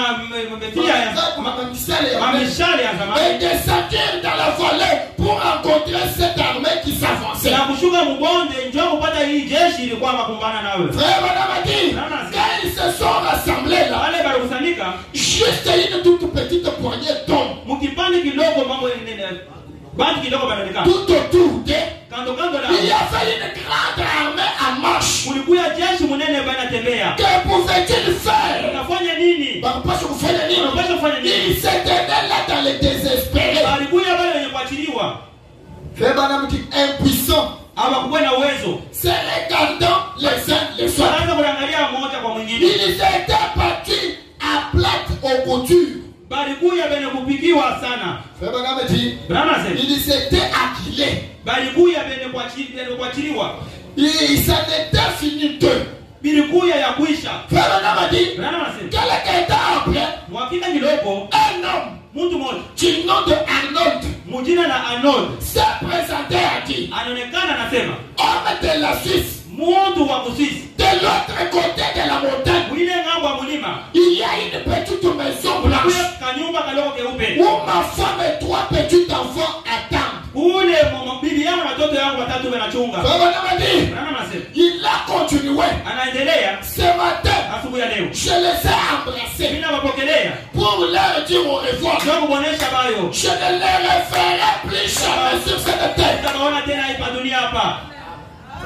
mamishale ya zamani, et descendirent dans la vallée pour rencontrer cette armée qui s'avançait. Na kushuka mbonde njoo kupata hii jeshi ilikuwa makumbana nawe. Frère Madame, quand ils se sont rassemblés là, wale balikusanyika, juste une toute petite poignée d'hommes, mukipande kidogo mambo yenene, bandi kidogo banaonekana. tout autour de kando la, il y avait une grande armée en marche. Kulikuya jeshi munene banatembea. Que pouvait-il faire? Unafanya nini? Il s'était là dans les désespérés. Balikuya wale wenye kuachiliwa. Frère Madame dit impuissant. Hawakuwa na uwezo. C'est regardant les uns les autres. Wanaanza kuangalia mmoja kwa mwingine. Ils étaient battus à plate aux coutures. Balikuya benye kupikiwa sana. Frère Madame dit ils étaient acculés. Balikuya benye kuachiliwa. Et ça n'était fini d'eux. Bilikuya ya kuisha. Frère Madame dit quel était après mwakika kiloko un homme mtu mmoja du nom de Arnold, mujina na Arnold, s'est présenté à dit anaonekana anasema homme de la Suisse, mtu wa Suisse, de l'autre côté de la montagne ile ngambo ya mlima il y a une petite maison blanche kanyumba kaloko keupe où ma femme et trois petits enfants attendent. Ule bibi yangu na watoto yangu watatu wanachunga. Il a continué. Anaendelea. Ce matin, asubuhi ya leo, je les ai embrassés. Mimi nawapokelea pour leur dire au revoir. Ndio kuonesha bayo. Je ne les referai plus jamais sur cette terre. Tutaona tena hapa dunia hapa.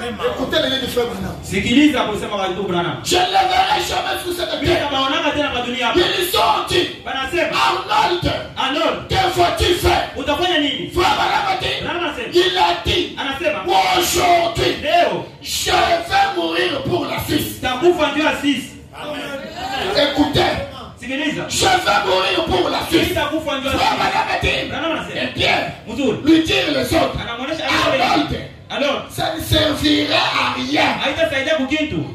Écoutez les du frère Branham. Sikiliza kusema kwa ndugu Branham. Je ne les verrai jamais sur cette terre. Tutaona tena hapa dunia hapa. Ils ont dit. Banasema Arnold, que vas-tu faire? Utafanya nini? Frère Branham, il a dit. Anasema aujourd'hui, leo je vais mourir pour la Suisse. Takufa ndio ya Suisse. Écoutez. Sikiliza. Je vais mourir pour la Suisse. Takufa ndio ya Suisse. Et bien, lui dire les autres. Alors, ça ne servirait à rien.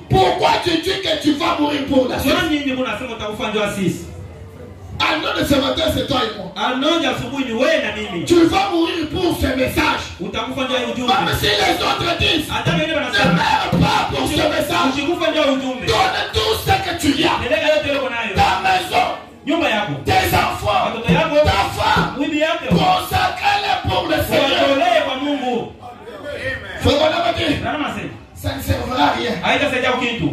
Pourquoi tu dis que tu vas mourir pour la Suisse? Arnold, ce matin, c'est toi et moi. Tu vas mourir pour ce message. Même si les autres disent, ne meurs pas pour ce message. Donne tout ce que tu as. Ta maison, tes enfants, ta femme, consacre-les pour le Seigneur. Ça ne servira à rien.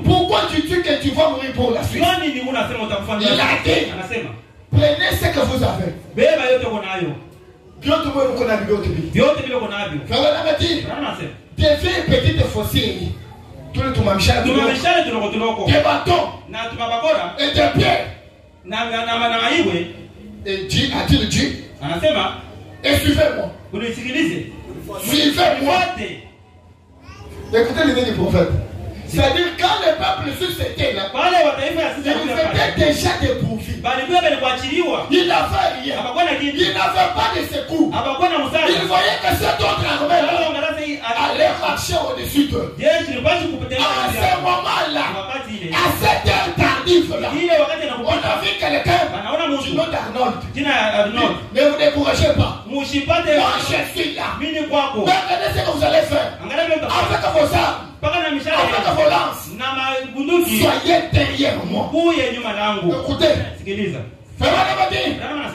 Pourquoi tu dis que tu vas mourir pour la Suisse? Il a dit, prenez ce que vous avez. Des vieilles petites fossiles, des bâtons et des pierres. Et Dieu a-t-il dit, et suivez-moi. Suivez-moi. Écoutez l'idée du prophète. C'est-à-dire quand le peuple suisse était là, il était déjà dépourvu. Il n'avait rien. Il n'avait pas de secours. Il voyait que cet autre armée allait marcher au-dessus d'eux. À ce moment-là, à cette heure tardive-là, on a vu quelqu'un du nom d'Arnold. Ne vous découragez pas. Moi je suis là. Regardez ce que vous allez faire avec vos armes. Avec vos lances. bunduki. Soyez derrière moi. Kuye nyuma yangu. Écoutez. Sikiliza. Anasema,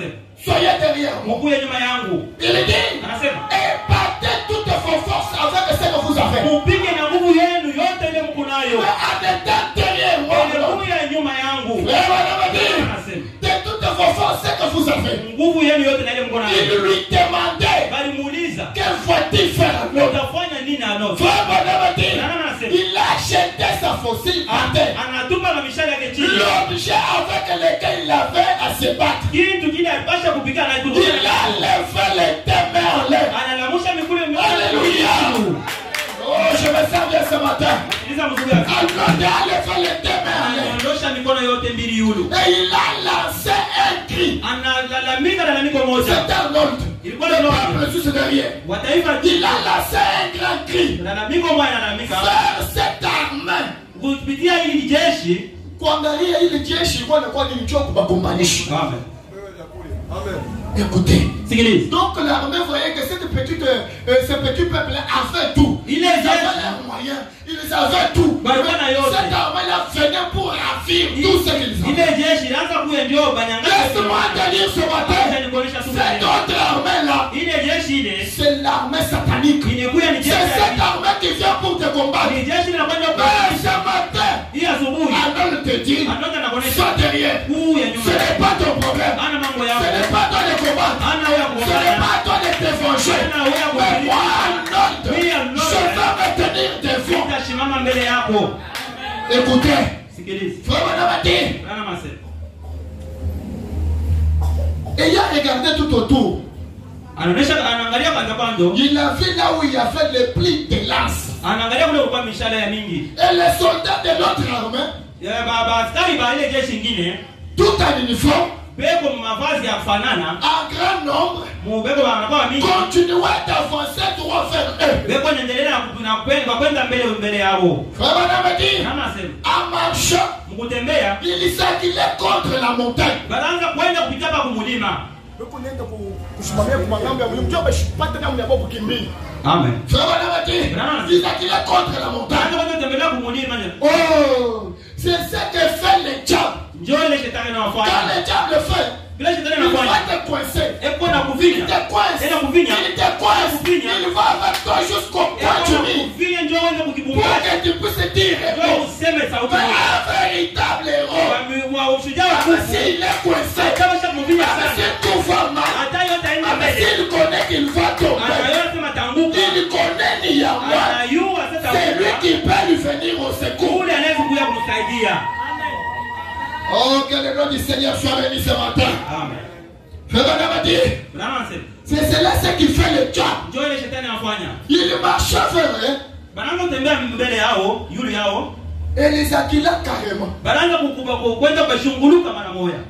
soyez derrière moi. Kuye nyuma yangu. Il dit, Anasema, battez toutes vos forces avec ce que vous avez. Mupige na nguvu yenu yote ile mko nayo. En étant derrière moi. Kuye nyuma yangu. Anasema, de toutes vos forces ce que vous avez. Nguvu yenu yote na ile mko nayo. Il lui demandait, bali muuliza, que va-t-il faire à l'autre? Utafanya nini na l'autre? Il a jeté sa fossile à terre. Anatupa na mishale yake chini. L'objet avec lequel il avait à se battre. Kitu kile alipasha kupigana na kitu. Il a levé les deux mains en l'air. Analamusha mikono yake. Alléluia. Oh, je me sens bien ce matin. Alors, il a levé les deux mains en l'air. Ananyosha mikono yote mbili yulu. Et il a lancé un cri. Analalamika na lamiko moja. C'est un ordre. Le peuple juste derrière. Il a lancé un grand cri. Faire cette armée. Kupitia hili jeshi, kuangalia hili jeshi kwa ni njoo kubagombanisha. Amen. Amen. Écoutez. Sikiliza. Donc l'armée voyait que ce petit peuple avait tout. Ils avaient leurs moyens. Ils avaient tout. Cette armée-là venait pour ravir tout ce qu'ils avaient. Laisse-moi te dire ce matin. Cette autre armée-là, c'est l'armée satanique. C'est cette armée qui vient pour te combattre. Mais ce matin, alors te dit, sois derrière. Ce n'est pas ton problème. Ce n'est pas toi de combattre. Ce n'est pas toi de te venger. Mais moi, je vais me tenir devant. Écoutez. Et il a regardé tout autour. Il a vu là où il y avait les plis de lance. Et les soldats de l'autre armée, tout en uniforme, en grand nombre, continuez d'avancer droit vers eux. En marchant, il s'accilait contre la montagne. Amen. Il s'accilait contre la montagne. Oh, c'est ce que fait le diable. Quand le diable le fait, il va te coincer. Il te coince. Il va avec toi jusqu'au point du mur. Pour que tu puisses dire un véritable héros. S'il est coincé, s'il tout va mal, s'il connaît qu'il va tomber, il connaît ni à moi. C'est lui qui peut lui venir au secours. Oh, que le nom du Seigneur soit béni ce matin. Amen. C'est cela ce qui fait le job. Il marchait vers eux. Et les aquila carrément.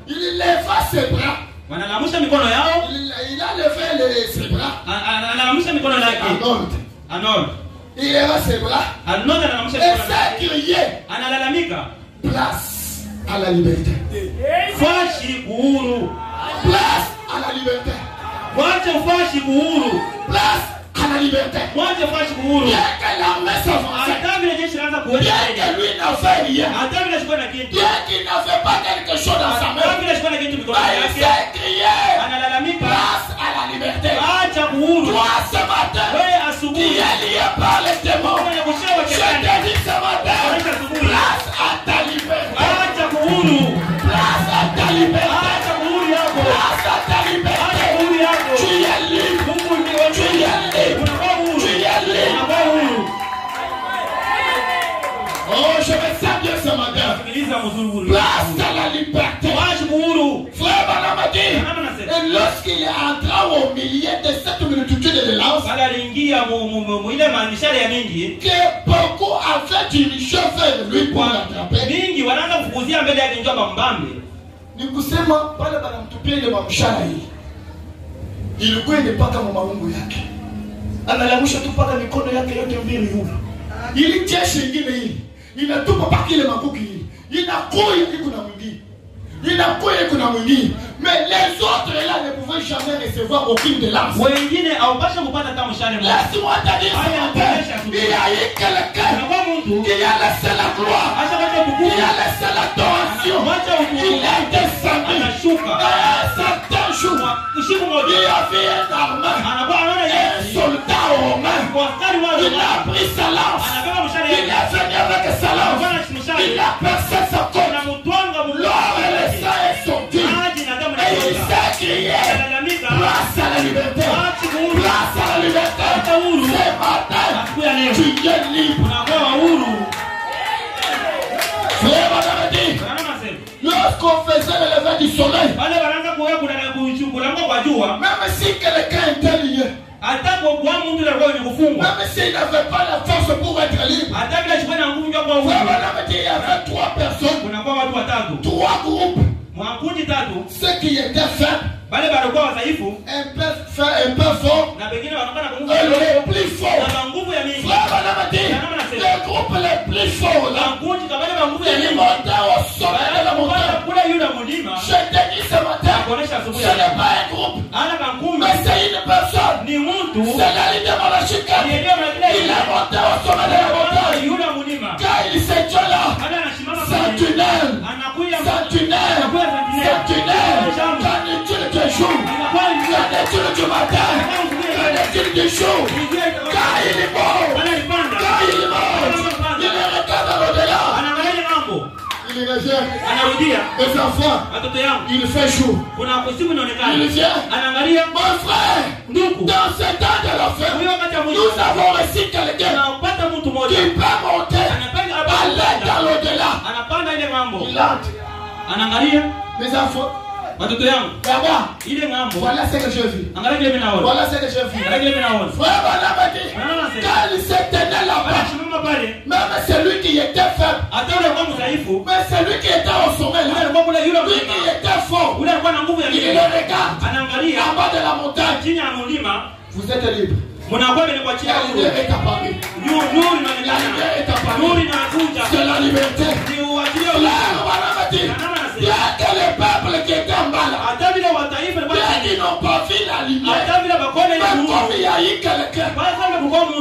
Il leva ses bras. Il a levé ses bras. En ordre. Il leva ses bras. Et ça criait. Place à la liberté. Place à la liberté. Place à la liberté. Bien que l'armée s'avançait, bien que lui n'avait rien, bien qu'il n'avait pas quelque chose dans sa main, il s'est crié place à la liberté. Toi ce matin, qui est lié par les démons, je te dis ce matin, place à ta liberté. Place à ta liberté. Place à ta liberté. Tu es libre. Tu es libre. Tu es libre. Oh, je me sens bien ce matin. Place à la liberté. Frère Banamadi, et lorsqu'il est entré au milieu de cette multitude de lances, que beaucoup avaient dirigé vers lui pour l'attraper, ni kusema pale banamtupia ile mamshara hii ilikuwa inapaka maungu yake, analamusha tu paka mikono yake yote mbili hivi, ili jeshi lingine hili inatupa paka ile makuki hili inakuya iko na mwingine, inakuya iko na mwingine, mais les autres là ne pouvaient jamais recevoir aucune de lance. Wengine au pasha kupata kama mshale mmoja. Laisse-moi te dire, il y a quelqu'un qui a laissé la gloire, qui a laissé l'adoration, il est descendu. Un certain jour, il y avait un armée, un soldat romain. Il a pris sa lance, il est venu avec sa lance, il a percé sa côte. L'or et le sang est sorti. Et il s'est crié, place à la liberté, place à la liberté. Ce matin, tu es libre. Frère, on avait dit, lorsqu'on faisait le lever du soleil, même si quelqu'un était lié, même s'il n'avait pas la force pour être libre, il y avait 3 personnes, 3 groupes. Ceux qui étaient faibles, un peu forts, et les plus forts. Frère, on avait dit, les groupes les plus forts là, ils montaient au sommet de la montagne. Je te dis ce matin, ce n'est pas un groupe, mais c'est une personne. C'est la ligne de Malachika. Il est monté au sommet de la montagne. Car il s'est dit là, sentinelle, sentinelle, sentinelle, qu'en est-il du jour, qu'en est-il du matin, qu'en est-il du jour, car il est mort, car il est mort, il est regardé au-delà. Il revient. Mes enfants, il fait chaud. Il vient. Mon frère, dans ce temps de l'enfer, nous avons reçu quelqu'un qui peut monter à l'aide dans l'au-delà. Il entre. Mes enfants, là-bas, voilà ce que je vis. Voilà ce que je vis. Frère, quand il s'est tenu là-bas, même celui qui était faible, mais celui qui était au sommet, lui qui était fort, il le regarde en bas de la montagne. Vous êtes libre. La lumière est apparue. C'est la liberté. Il y a que les peuples qui étaient en bas là, ils n'ont pas vu la lumière. Mais comme il y a eu quelqu'un,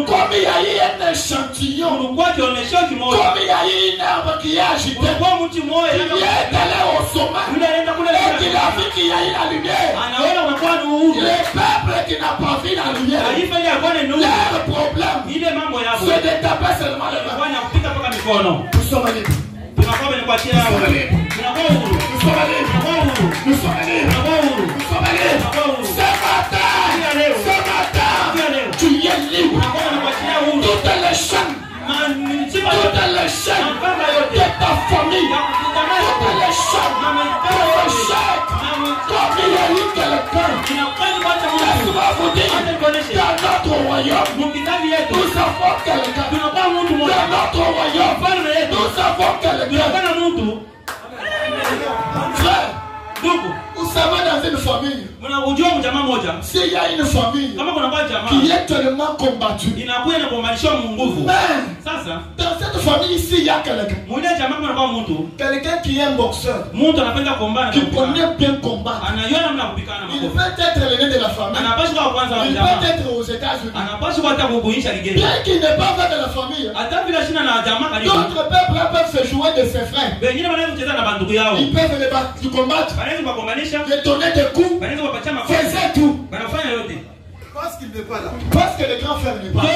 comme il y a eu un échantillon, comme il y a eu une herbe qui est agitée, il est allé au sommet et il a vu qu'il y a eu la lumière. Les peuples qui n'ont pas vu la lumière, leur problème, c'est de taper seulement les mains. Nous sommes libres. Nous sommes libres. Ce matin, tu es libre. Toutes les chaînes de ta famille, toutes les chaînes de ton chèque, comme il y a eu quelqu'un, laisse-moi vous dire, dans notre royaume, nous avons quelqu'un. Dans notre royaume, nous avons quelqu'un. Frère, vous savez, dans une famille, s'il y a une famille qui est tellement combattue, mais dans cette famille ici, il y a quelqu'un qui est un boxeur, qui connaît bien combattre. Il peut être l'aîné de la famille, il peut être aux États-Unis, bien qu'il n'est pas fait de la famille. D'autres peuples peuvent se jouer de ses frères. Ils peuvent les battre, du combattre, de donner des coups, faisait tout. Parce qu'il n'est pas là. Parce que le grand frère n'est pas là.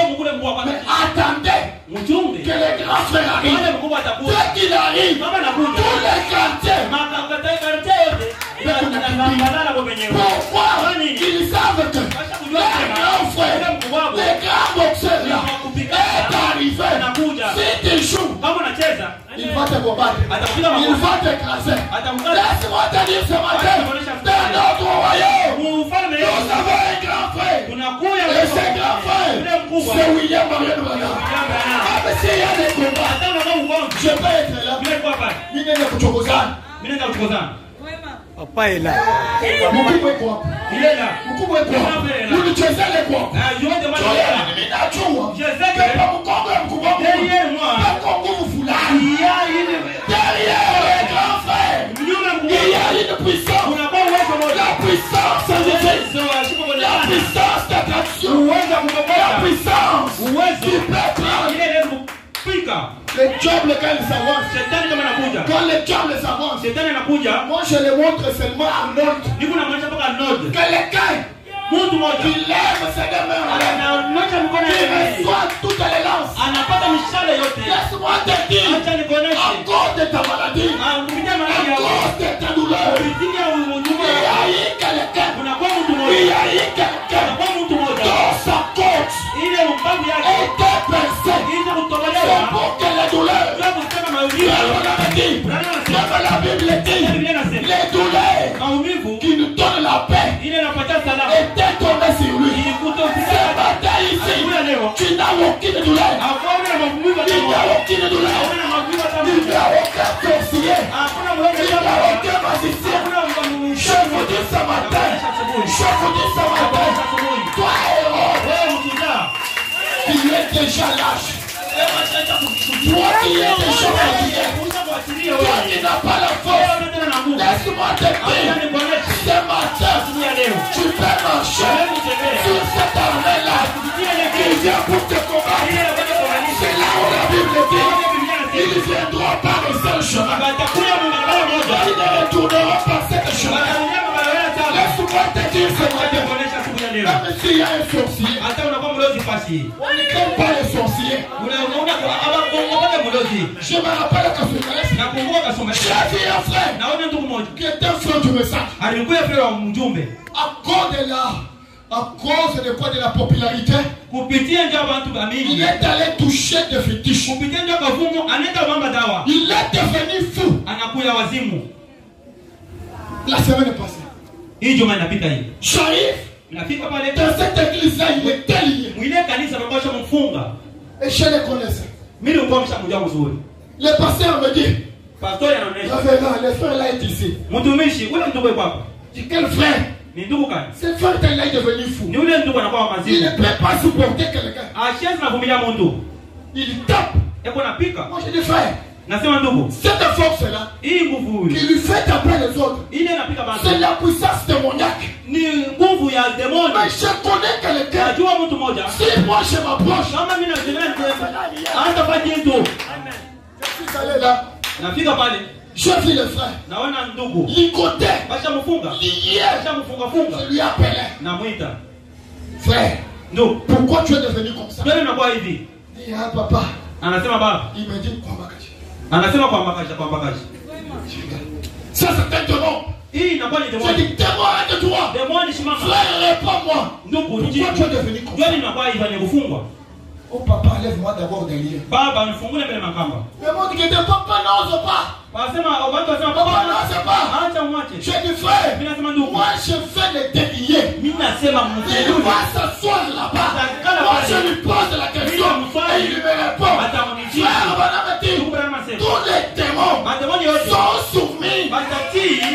Mais attendez que le grand frère arrive. Dès qu'il arrive, tous les quartiers. Pourquoi ils savent que le grand frère, le grand boxeur là, est arrivé. Si tu joues, il va te combattre. Il va t'écraser. Laisse-moi te dire ce matin, dans notre royaume, nous avons un grand frère. Et ce grand frère, c'est William Marion Branham. Mais s'il y a des combats, je peux être là. Papa est là. Il est là. Vous ne chassez les quoi? Derrière moi, derrière le grand frère, il y a une puissance. La puissance de la puissance d'attraction. La puissance du peuple. Le diable quand il s'avance, quand le diable s'avance, moi je le montre seulement en note. Quelqu'un qui lève ses deux mains en l'air, qui reçoit toutes les lances. Laisse-moi te dire, à cause de ta maladie, à cause de ta douleur, il y a eu quelqu'un, dans sa côte était percé. C'est pour que la douleur, la Bible dit, les douleurs qui nous donnent la paix étaient tombées sur lui. Ce matin ici, tu n'as aucune douleur. Il n'y a aucune douleur. Il n'y a aucun sorcier. Il n'y a aucun magicien. Je vous dis ce matin, toi héros, qui est déjà lâche, toi qui es déjà fatigué, toi qui n'as pas la force, laisse-moi te dire, ce matin, tu peux marcher sur cette armée-là qui vient pour te combattre. C'est là où la Bible dit, ils viendront par le seul chemin. Ils ne retourneront pas cette chemin. Laisse-moi te dire ce matin, même s'il y a un sorcier, on ne craint pas les sorciers. Je me rappelle qu'à ce moment-là, j'ai vu un frère qui était un frère du message. À cause de quoi? De la popularité, il est allé toucher des fétiches. Il est devenu fou. La semaine passée, j'arrive dans cette église-là, il était lié. Et je les connaissais. Le pasteur me dit, le frère là est ici. Je dis, quel frère? Ce frère là est devenu fou. Il ne peut pas supporter quelqu'un. Il tape. Moi je dis, frère, cette force-là qui lui fait taper les autres, c'est la puissance démoniaque. Mais je connais quelqu'un. Si moi je m'approche, je suis allé là. Je vis le frère. Ligoté. Lié. Je lui appelais. Frère, pourquoi tu es devenu comme ça? Il dit, ah papa. Il me dit, ça c'est un démon. Je dis, démon, arrête-toi. Frère, réponds-moi. Pourquoi tu es devenu comme ça? Oh papa, lève-moi d'abord des liens. Le monde qui dit, papa n'ose pas. Papa n'ose pas. Je dis, frère, moi je fais les déliés. Il va s'asseoir là-bas. Moi je lui pose la question et il me répond. Frère, tous les démons sont soumis.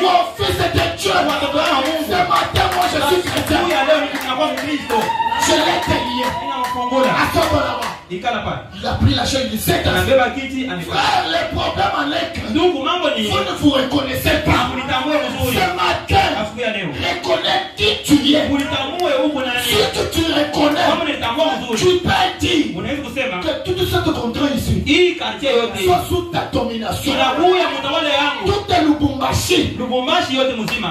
Mon fils était Dieu. Ce matin, moi je suis chrétien. Je l'ai délié. Il a pris la chaîne du 7 ans. Frère, les problèmes en écran. Vous ne vous reconnaissez pas. Ce matin, reconnais qui tu es. Si tu reconnais, tu peux dire que toute cette contrée ici soit sous ta domination. Tout est Lubumbashi.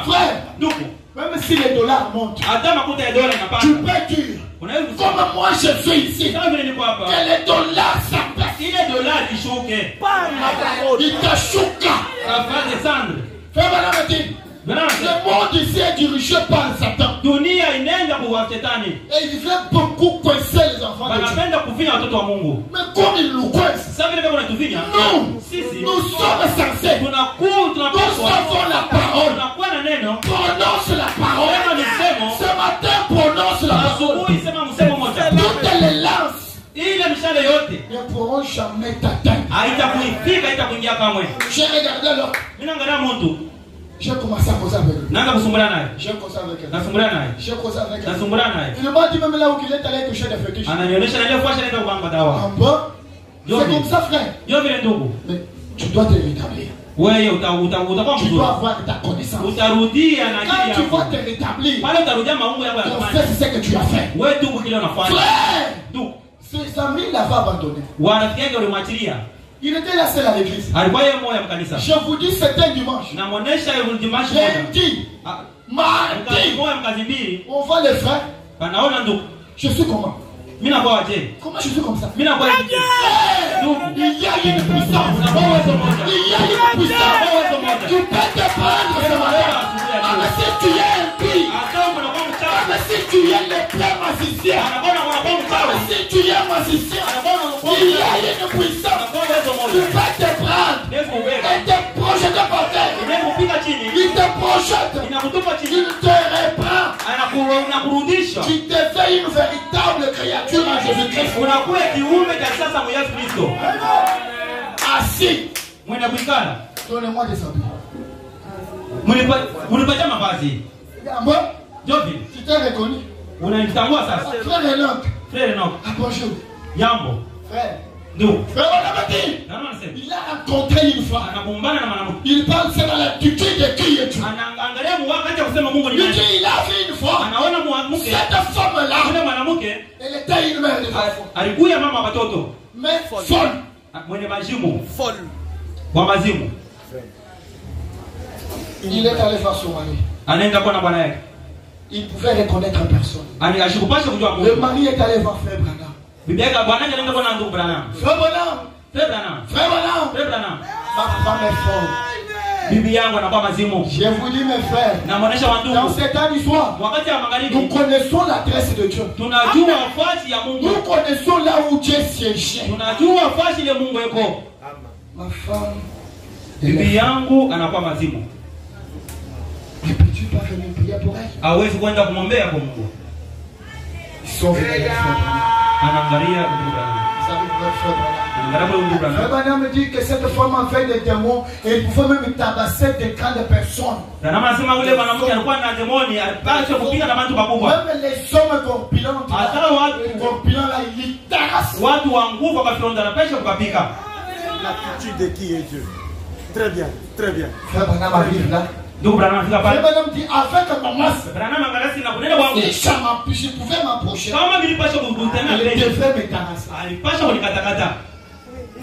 Frère, même si les dollars montent, tu peux dire, comme moi je suis ici, que les dollars s'appellent. Il te chouka. Frère, madame dit, le monde ici est dirigé par Satan. Et il veut beaucoup coincer les enfants de Dieu. Mais comme il nous coince, nous sommes censés, nous avons la parole. Prononce la parole. Ce matin, prononce la parole. Toutes les lances ne pourront jamais t'atteindre. J'ai regardé l'autre. J'ai commencé à causer avec lui. J'ai causé avec elle. Il m'a dit même là où il est allé toucher des fétiches. Ah bon? C'est comme ça, frère. Mais tu dois te rétablir. Tu dois avoir ta connaissance. Quand tu vas te rétablir, on fait ce que tu as fait. Frère, Ses amis l'avaient abandonné. Il était là seul à l'église. Je vous dis, c'était un dimanche. Lundi, mardi, on voit les frères. Je suis comment? Comment je suis comme ça? Il y a une puissance. Il y a une puissance. Tu peux te prendre ce matin. Même si tu es impie. Même si tu es le père magicien. Même si tu es magicien. Il y a une puissance. Tu peux te prendre et te projeter par terre. Il te projette. Il te reprend. Tu deviens une véritable créature en Jésus-Christ. Assis. Donnez-moi des habits. Moi, tu t'es reconnu. Frère Enoch. Bonjour. Yambo. Frère. Nous. Frère, on a dit. Il a rencontré une fois. Il parle c'est dans l'attitude de qui est Dieu. Il dit il a vu une fois. Cette femme-là, elle était une mère de enfants. Mais folle. Folle. Il est allé voir son mari. Il pouvait reconnaître personne. Le mari est allé voir Frère Branham. Frère Branham. Ma femme est folle. Je vous dis mes frères, dans cette année soir, nous connaissons l'adresse de Dieu. Nous connaissons là où Dieu siège. Ma femme, ne peux-tu pas venir prier pour elle? Ils sont venus avec Frère Branham me dit que cette femme avait des démons et il pouvait même tabasser des grandes personnes. Même les hommes corpulents là, ils tabassent. L'attitude de qui est Dieu. Très bien, très bien. Frère Branham arrive là. Frère Branham dit avec ma masse, si je pouvais m'approcher, il devait me tabasser.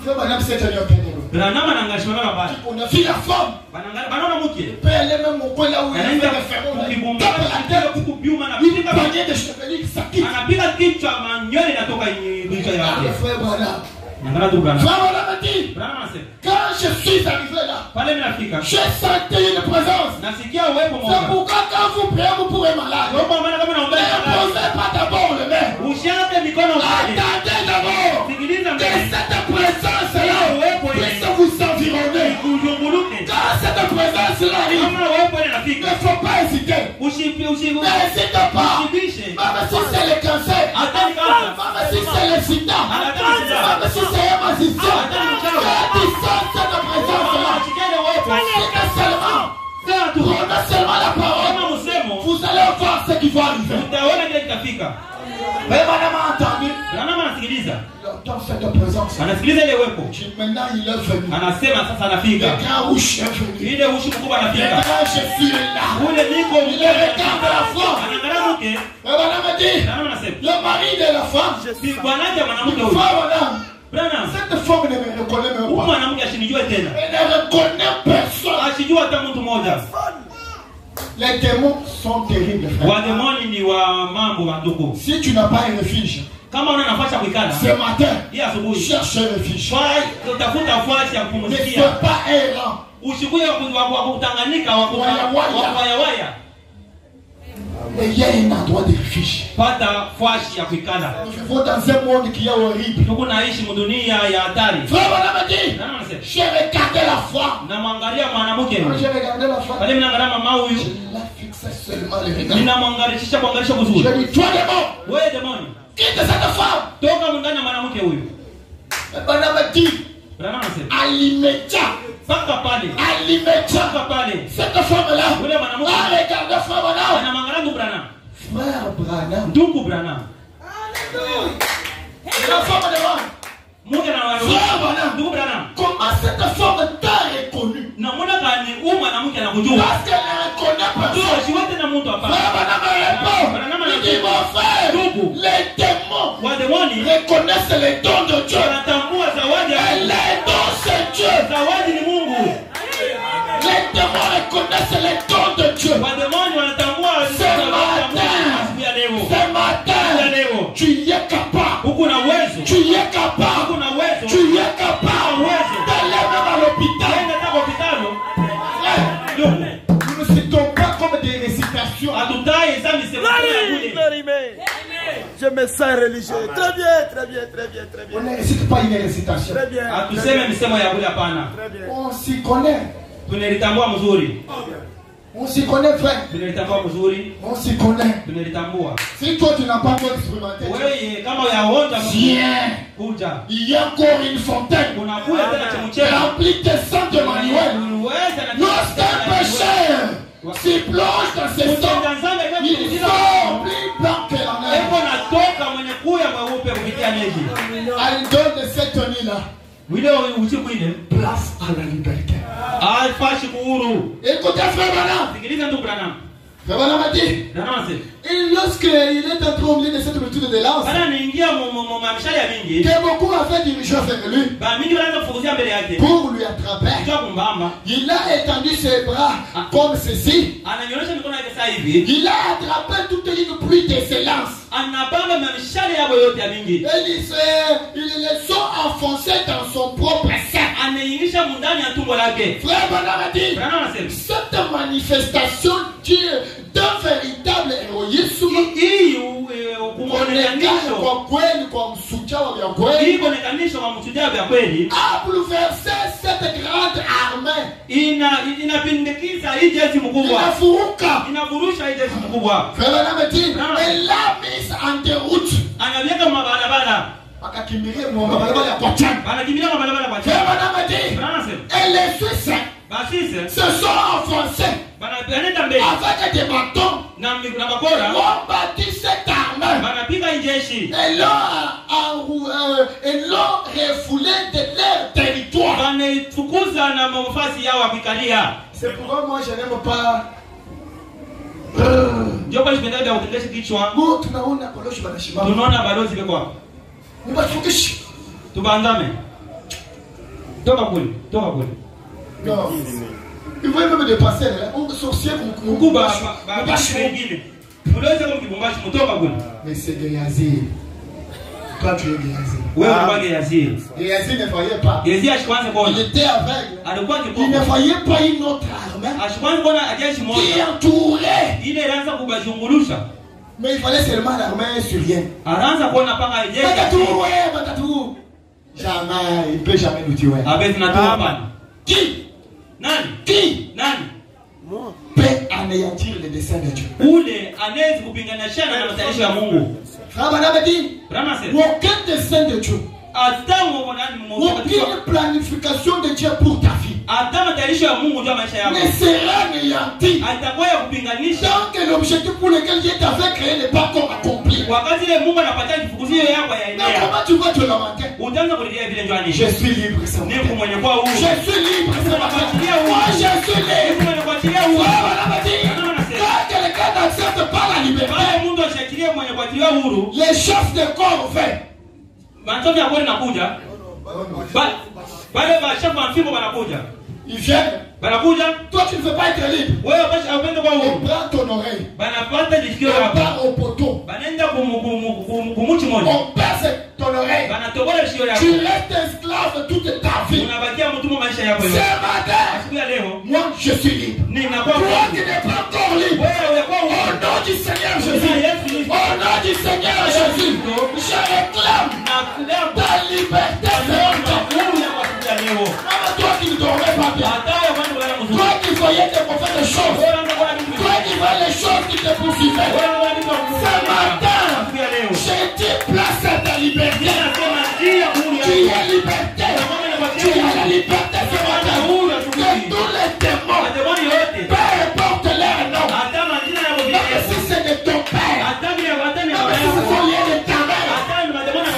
Frère Branham s'est tenu au pied. On a vu la femme. Peut aller même au coin là où il y a des ferrons. Il parlait de chevelure, ça quitte. Frère Branham. Frère Branham dit, quand je suis arrivé là, j'ai senti une présence. C'est pourquoi quand vous priez, vous pourrez malade. Ne posez pas d'abord le main. Attendez d'abord que cette présence-là puisse vous environner. Quand cette présence-là arrive, il ne faut pas hésiter. N'hésitez pas. Même si c'est le cancer, même si c'est le sida, même si c'est un magicien, que tu sens cette présence-là, prenez seulement la parole, vous allez voir ce qui va arriver. Mais madame a entendu. Dans cette présence, maintenant il est venu. Le grand rouge est venu. Le grand Jésus est là. Il regarde la foi. Et madame dit, le mari de la femme, cette femme ne me reconnaît même pas. Elle ne reconnaît personne. Les démons sont terribles, frère. Si tu n'as pas un refuge, ce matin, cherche un refuge. Ne sois pas errant. Mais il y a un endroit de refuge. Nous vivons dans un monde qui est horrible. Frère Branham dit, j'ai regardé la foi. J'ai regardé la foi. Je l'ai fixé seulement le regard. Je dis, toi démon, quitte cette femme. Branham dit, à l'immédiat, cette femme-là a regardé Frère Branham. Frère Branham. Et la femme devant. Frère Branham. Comment cette femme t'a reconnu? Parce qu'elle a connaît personne. Ils vont faire. Les démons reconnaissent les dons de Dieu. Et les dons, c'est Dieu. Les démons reconnaissent les dons de Dieu. Ce matin, tu y es capable. Tu y es capable. Tu y es capable d'aller même à l'hôpital. Nous ne citons pas comme des récitations. Je me sens religieux. Très bien, très bien, très bien, très bien. On ne récite pas une récitation. Très bien. On s'y connaît. On s'y connaît, frère. On s'y connaît. Si toi tu n'as pas encore expérimenté, viens. Il y a encore une fontaine. Remplis tes sangs de manuel. Lorsqu'un pécheur s'y plonge dans ses sangs, il sort plus blanc que la neige. Elle donne cette nuit-là place à la liberté. Écoutez, frère Branham. Frère Branham a dit, et lorsqu'il est entré au milieu de cette multitude de lances, que beaucoup a fait diriger vers lui pour lui attraper, il a étendu ses bras comme ceci. Il a attrapé toute une pluie de ses lances. Et il les a enfoncés dans son propre sein. Frère Branham a dit, cette manifestation d'un véritable héroïsme a bouleversé cette grande armée. Il a furuka. Frère Branham a dit, elle l'a mise en déroute. Et les Suisses se sont enfoncés avec des bâtons. On bâtit cette armée et l'ont refoulé de leur territoire. C'est pourquoi moi je n'aime pas. Tunaona balozi kwa tubandame toka kule. Non. Il faut même dépasser là. On sorcier mkuba mais c'est Géasi. Toi tu es Géasi. Géasi ne voyait pas. Il était aveugle. Il ne voyait pas une autre armée qui entourait. Mais il fallait seulement l'armée syrienne. Jamais, il ne peut jamais nous tuer. Qui peut anéantir le dessein de Dieu? Frère Branham dit, aucun dessein de Dieu, aucune planification de Dieu pour ta vie ne sera anéantie tant que l'objectif pour lequel Dieu t'avait créé n'est pas encore accompli. Mais comment tu vas te lamenter? Je suis libre ce matin. Je suis libre ce matin. Moi je suis libre. Quand quelqu'un n'accepte pas la liberté, les chefs de corps fait. Ils viennent. Toi tu ne veux pas être libre. On prend ton oreille. On part au poteau. On perce ton oreille. Tu restes esclave toute ta vie. Ce matin, moi je suis libre. Toi qui n'es pas encore libre, au nom du Seigneur Jésus, au nom du Seigneur Jésus, je réclame ta liberté. Toi qui ne dormais pas bien, toi qui voyais des mauvaises choses, toi qui vois les choses qui te poursuivaient, ce matin, je te place à ta liberté. Tu es liberté. Tu as la liberté ce matin. Que tous les démons, peu importe leur nom, même si c'est de ton père, même si ce sont liés de ta mère,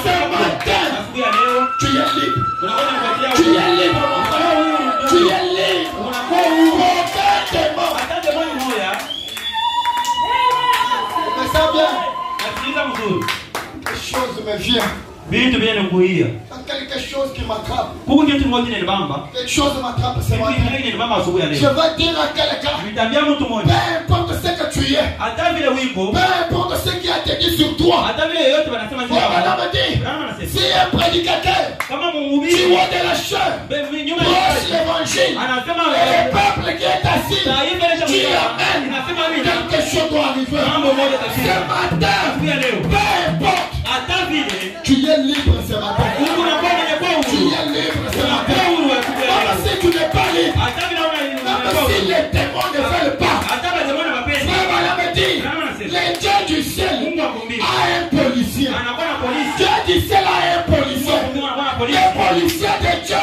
ce matin, tu es libre. Tu es libre. Tu es libre. Aucun démon bien. mzuri. Quelque chose me vient. Vitu vile nikuia. Quelque chose qui m'attrape. Kuku kitu moja ni bamba. Quelque chose m'attrape ce matin. Kitu ni bamba asubuhi ya leo. Je vais dire à quelqu'un. Nitambia mtu mmoja. Peu importe ce que tu es. Hata vile wiko. Peu importe ce qui a été dit sur toi. Hata vile yote wanasema juu yako. Voilà me dit. Si un prédicateur. Kama mhubiri. Tu vois de la chair. Prêche l'évangile. Anasema et le peuple qui est assis. Tu amènes. Quelque chose doit arriver. Ce matin. Peu importe. Hata vile. Tu es libre ce matin. Tu es libre ce matin. Même si tu n'es pas libre. Même si les démons ne veulent pas. Frère Bala me dit, le Dieu du ciel a un policier. Dieu du ciel a un policier. Le policier de Dieu,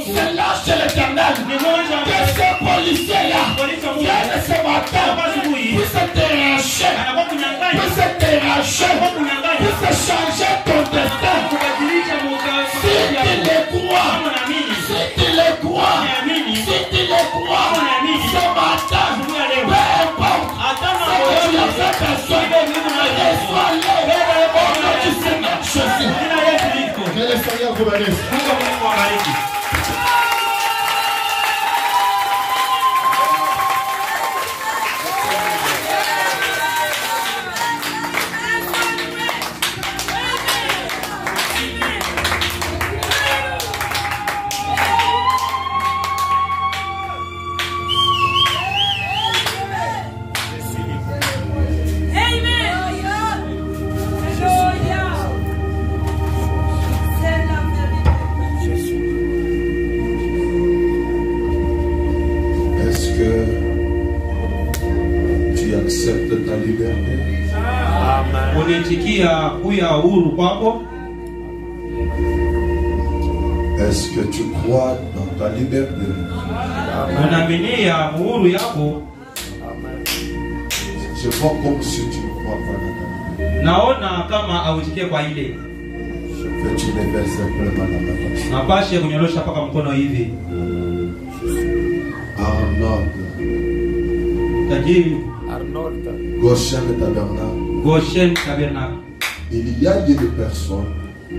c'est l'ange de l'Éternel. Que ce policier-là vienne ce matin, puisse t'arracher, puisse t'arracher, puisse changer ton destin. Si tu le crois, si tu le crois, si tu le crois, ce matin, peu importe ce que tu as fait personne, reçois-le au nom du Seigneur Jésus. Que le Seigneur vous bénisse. Accepte ta liberté. Unitikia kuya uhuru kwako. Est-ce que tu crois dans ta liberté? Unaaminia uhuru yako? Je vois comme si tu ne crois pas dans ta liberté. Naona kama autikie kwa ile. Je vais tu lever simplement la main. Napashe kunyorosha paka mkono hivi. Arnold. Tajiri Goshen Tabernacle. Goshen Tabernacle. Il y a des personnes.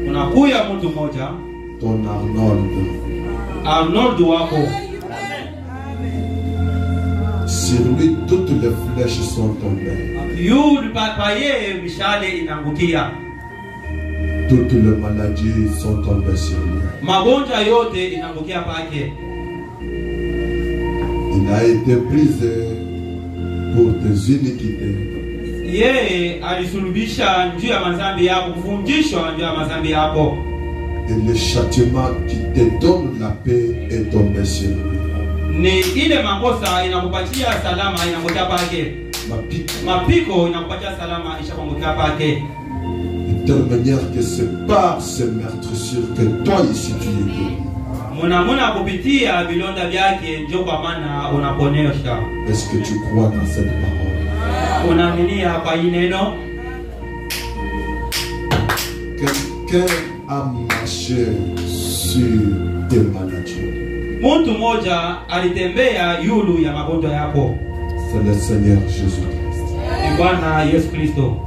Unakuya mtu mmoja. Ton Arnold. Arnold wako. Sur lui toutes les flèches sont tombées. Yule papaye mishale inangukia. Toutes les maladies sont tombées sur lui. Magonjwa yote inangukia pake. Il a été brisé pour tes iniquités. Yeye alisulubisha njuu ya mazambi yako, kuvunjishwa njuu ya mazambi yako. Et le châtiment qui te donne la paix est tombé sur lui. Ni ile makosa inakupatia salama inakupatia pake. Mapiko inakupatia salama ishakupatia pake. De telle manière que c'est par ces meurtrissures que toi ici tu es guéri. Muna kupitia bilonda vyake ndio kwa maana unaponesha. Est-ce que tu crois dans cette parole? Unaaminia kwa hii neno? Quelqu'un a marché sur tes maladies. Mtu mmoja alitembea yulu ya magonjwa yako. C'est le Seigneur Jésus-Christ. Ni Bwana Yesu Kristo.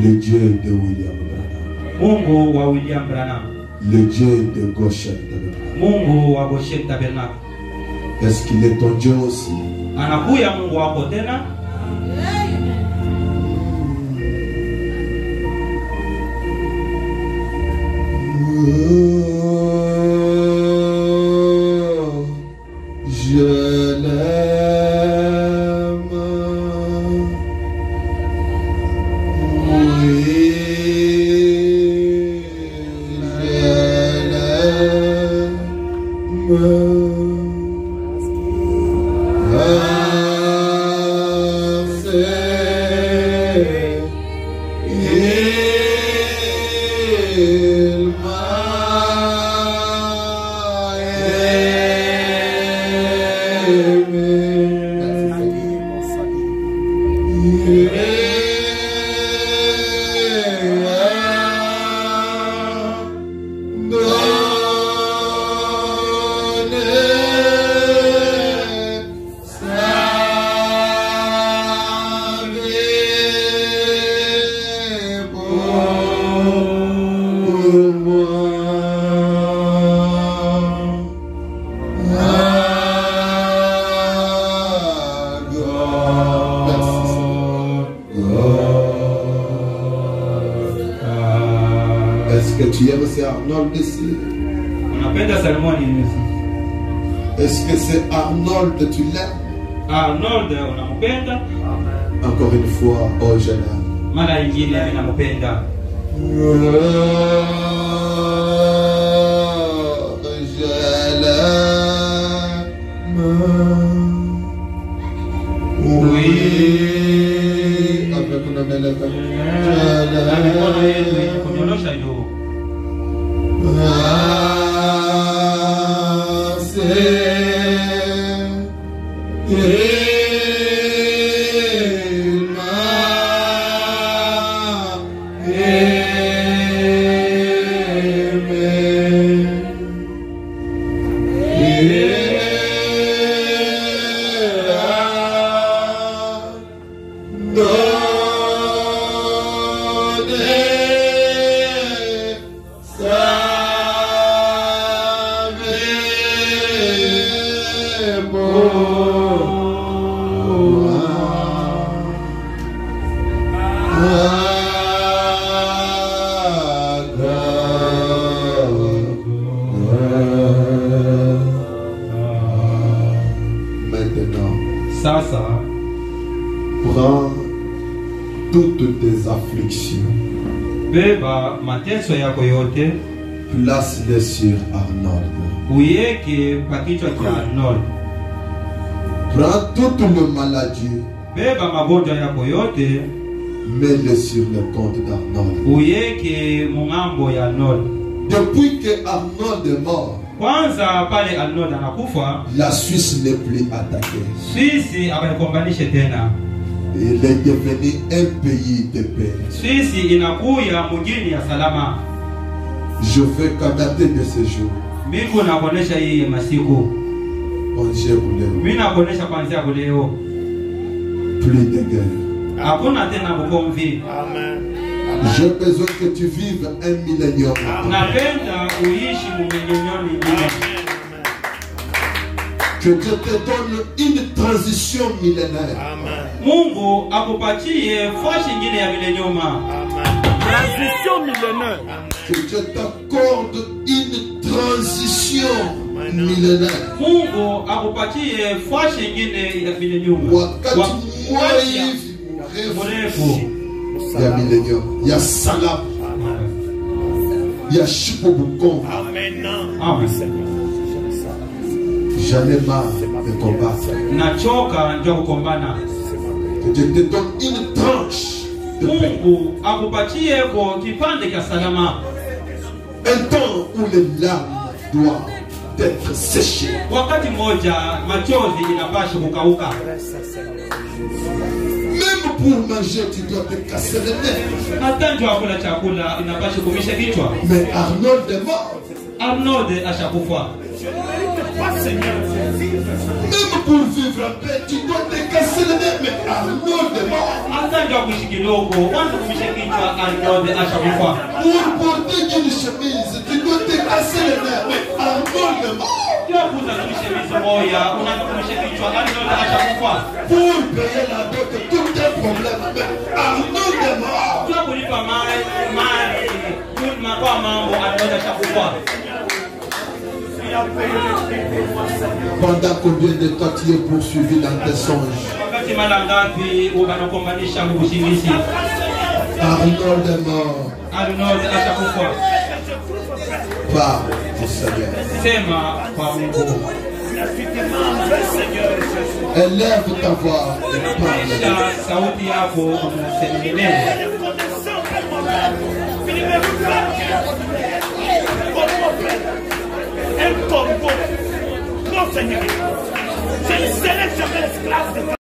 Le Dieu de William Branham. Mungu wa William Branham. Le Dieu de Goshen Tabernacle. Mungu wa Goshen Tabernacle. Est-ce qu'il est ton Dieu aussi? Anakuya Mungu wako tena? Je l'aime. Oui, je l'aime. Arnold ici? Unapenda Salmoni Yusi? Est-ce que c'est Arnold que tu l'aimes? Arnold unampenda? Encore une fois, oh je l'aime. Mara nyingine mimi nampenda. Oui, avec une belle Prends toutes tes afflictions. Beba mateso yako yote. Place-les sur Arnold. Uyeke pakichwa cha Arnold. Prends toutes les maladies. Beba magonjwa yako yote. Mets-les sur le compte d'Arnold. Uyeke mungambo ya Arnold. Depuis que Arnold est mort, kwanza pale Arnold anakufa, la Suisse n'est plus attaquée. Suisse abakombanishe tena. Il est devenu un pays de paix. Suisse inakuya mugini ya salama. Je veux qu'à dater de ce jour, Mimi nakuonesha hii masiku. Mimi nakuonesha kuanzia leo. Plus de guerre. Hakuna tena mgomvi. Amen. J'ai besoin que tu vives un millénium. Napenda uishi millennium ingine. Que Dieu te donne une transition millénaire. Amen. Mungu akupatie fashi ingine ya millennium. Amen. Transition millénaire. Que Dieu t'accorde une transition millénaire. Mungu akupatie fashi ingine ya millennium. Wakati mrefu ya millennium. Il y a Salam. Il y a Chipobukon. Amen. Amen. J'en ai marre de combattre. Nachoka ndio kukombana. Que Dieu te donne une tranche de paix. Mungu akupatie kwa kipande cha salama. Un temps où les larmes doivent être séchées. Wakati moja machozi inapaswa kukauka. Même pour manger, tu dois te casser les nerfs. Hata ndio kula chakula inapaswa kumisha kichwa. Mais Arnold est mort. Arnold ashakufa. Même pour vivre en paix, tu dois te casser les nerfs. Mais Arnold est mort. Hata ndio kuishi kidogo, kwanza kumisha kichwa. Arnold ashakufa. Pour porter une chemise, tu dois te casser les nerfs. Mais Arnold est mort. Ndio kuza kumisha moya, unaanza kumisha kichwa. Arnold ashakufa. Pour payer la dot, tout est problème. Mais Arnold est mort. Ndio kulipa mali, kwa mambo Arnold ashakufa. Pendant combien de temps tu es poursuivi dans tes songes? Wakati mara ngapi unakombanisha ushindisi? Arnold est mort. Arnold ashakufa. Parle au Seigneur. Sema kwa Mungu. Élève ta voix et parle. Sauti yako unasemele. Un tombeau. Non, Seigneur. Je ne serai jamais esclave de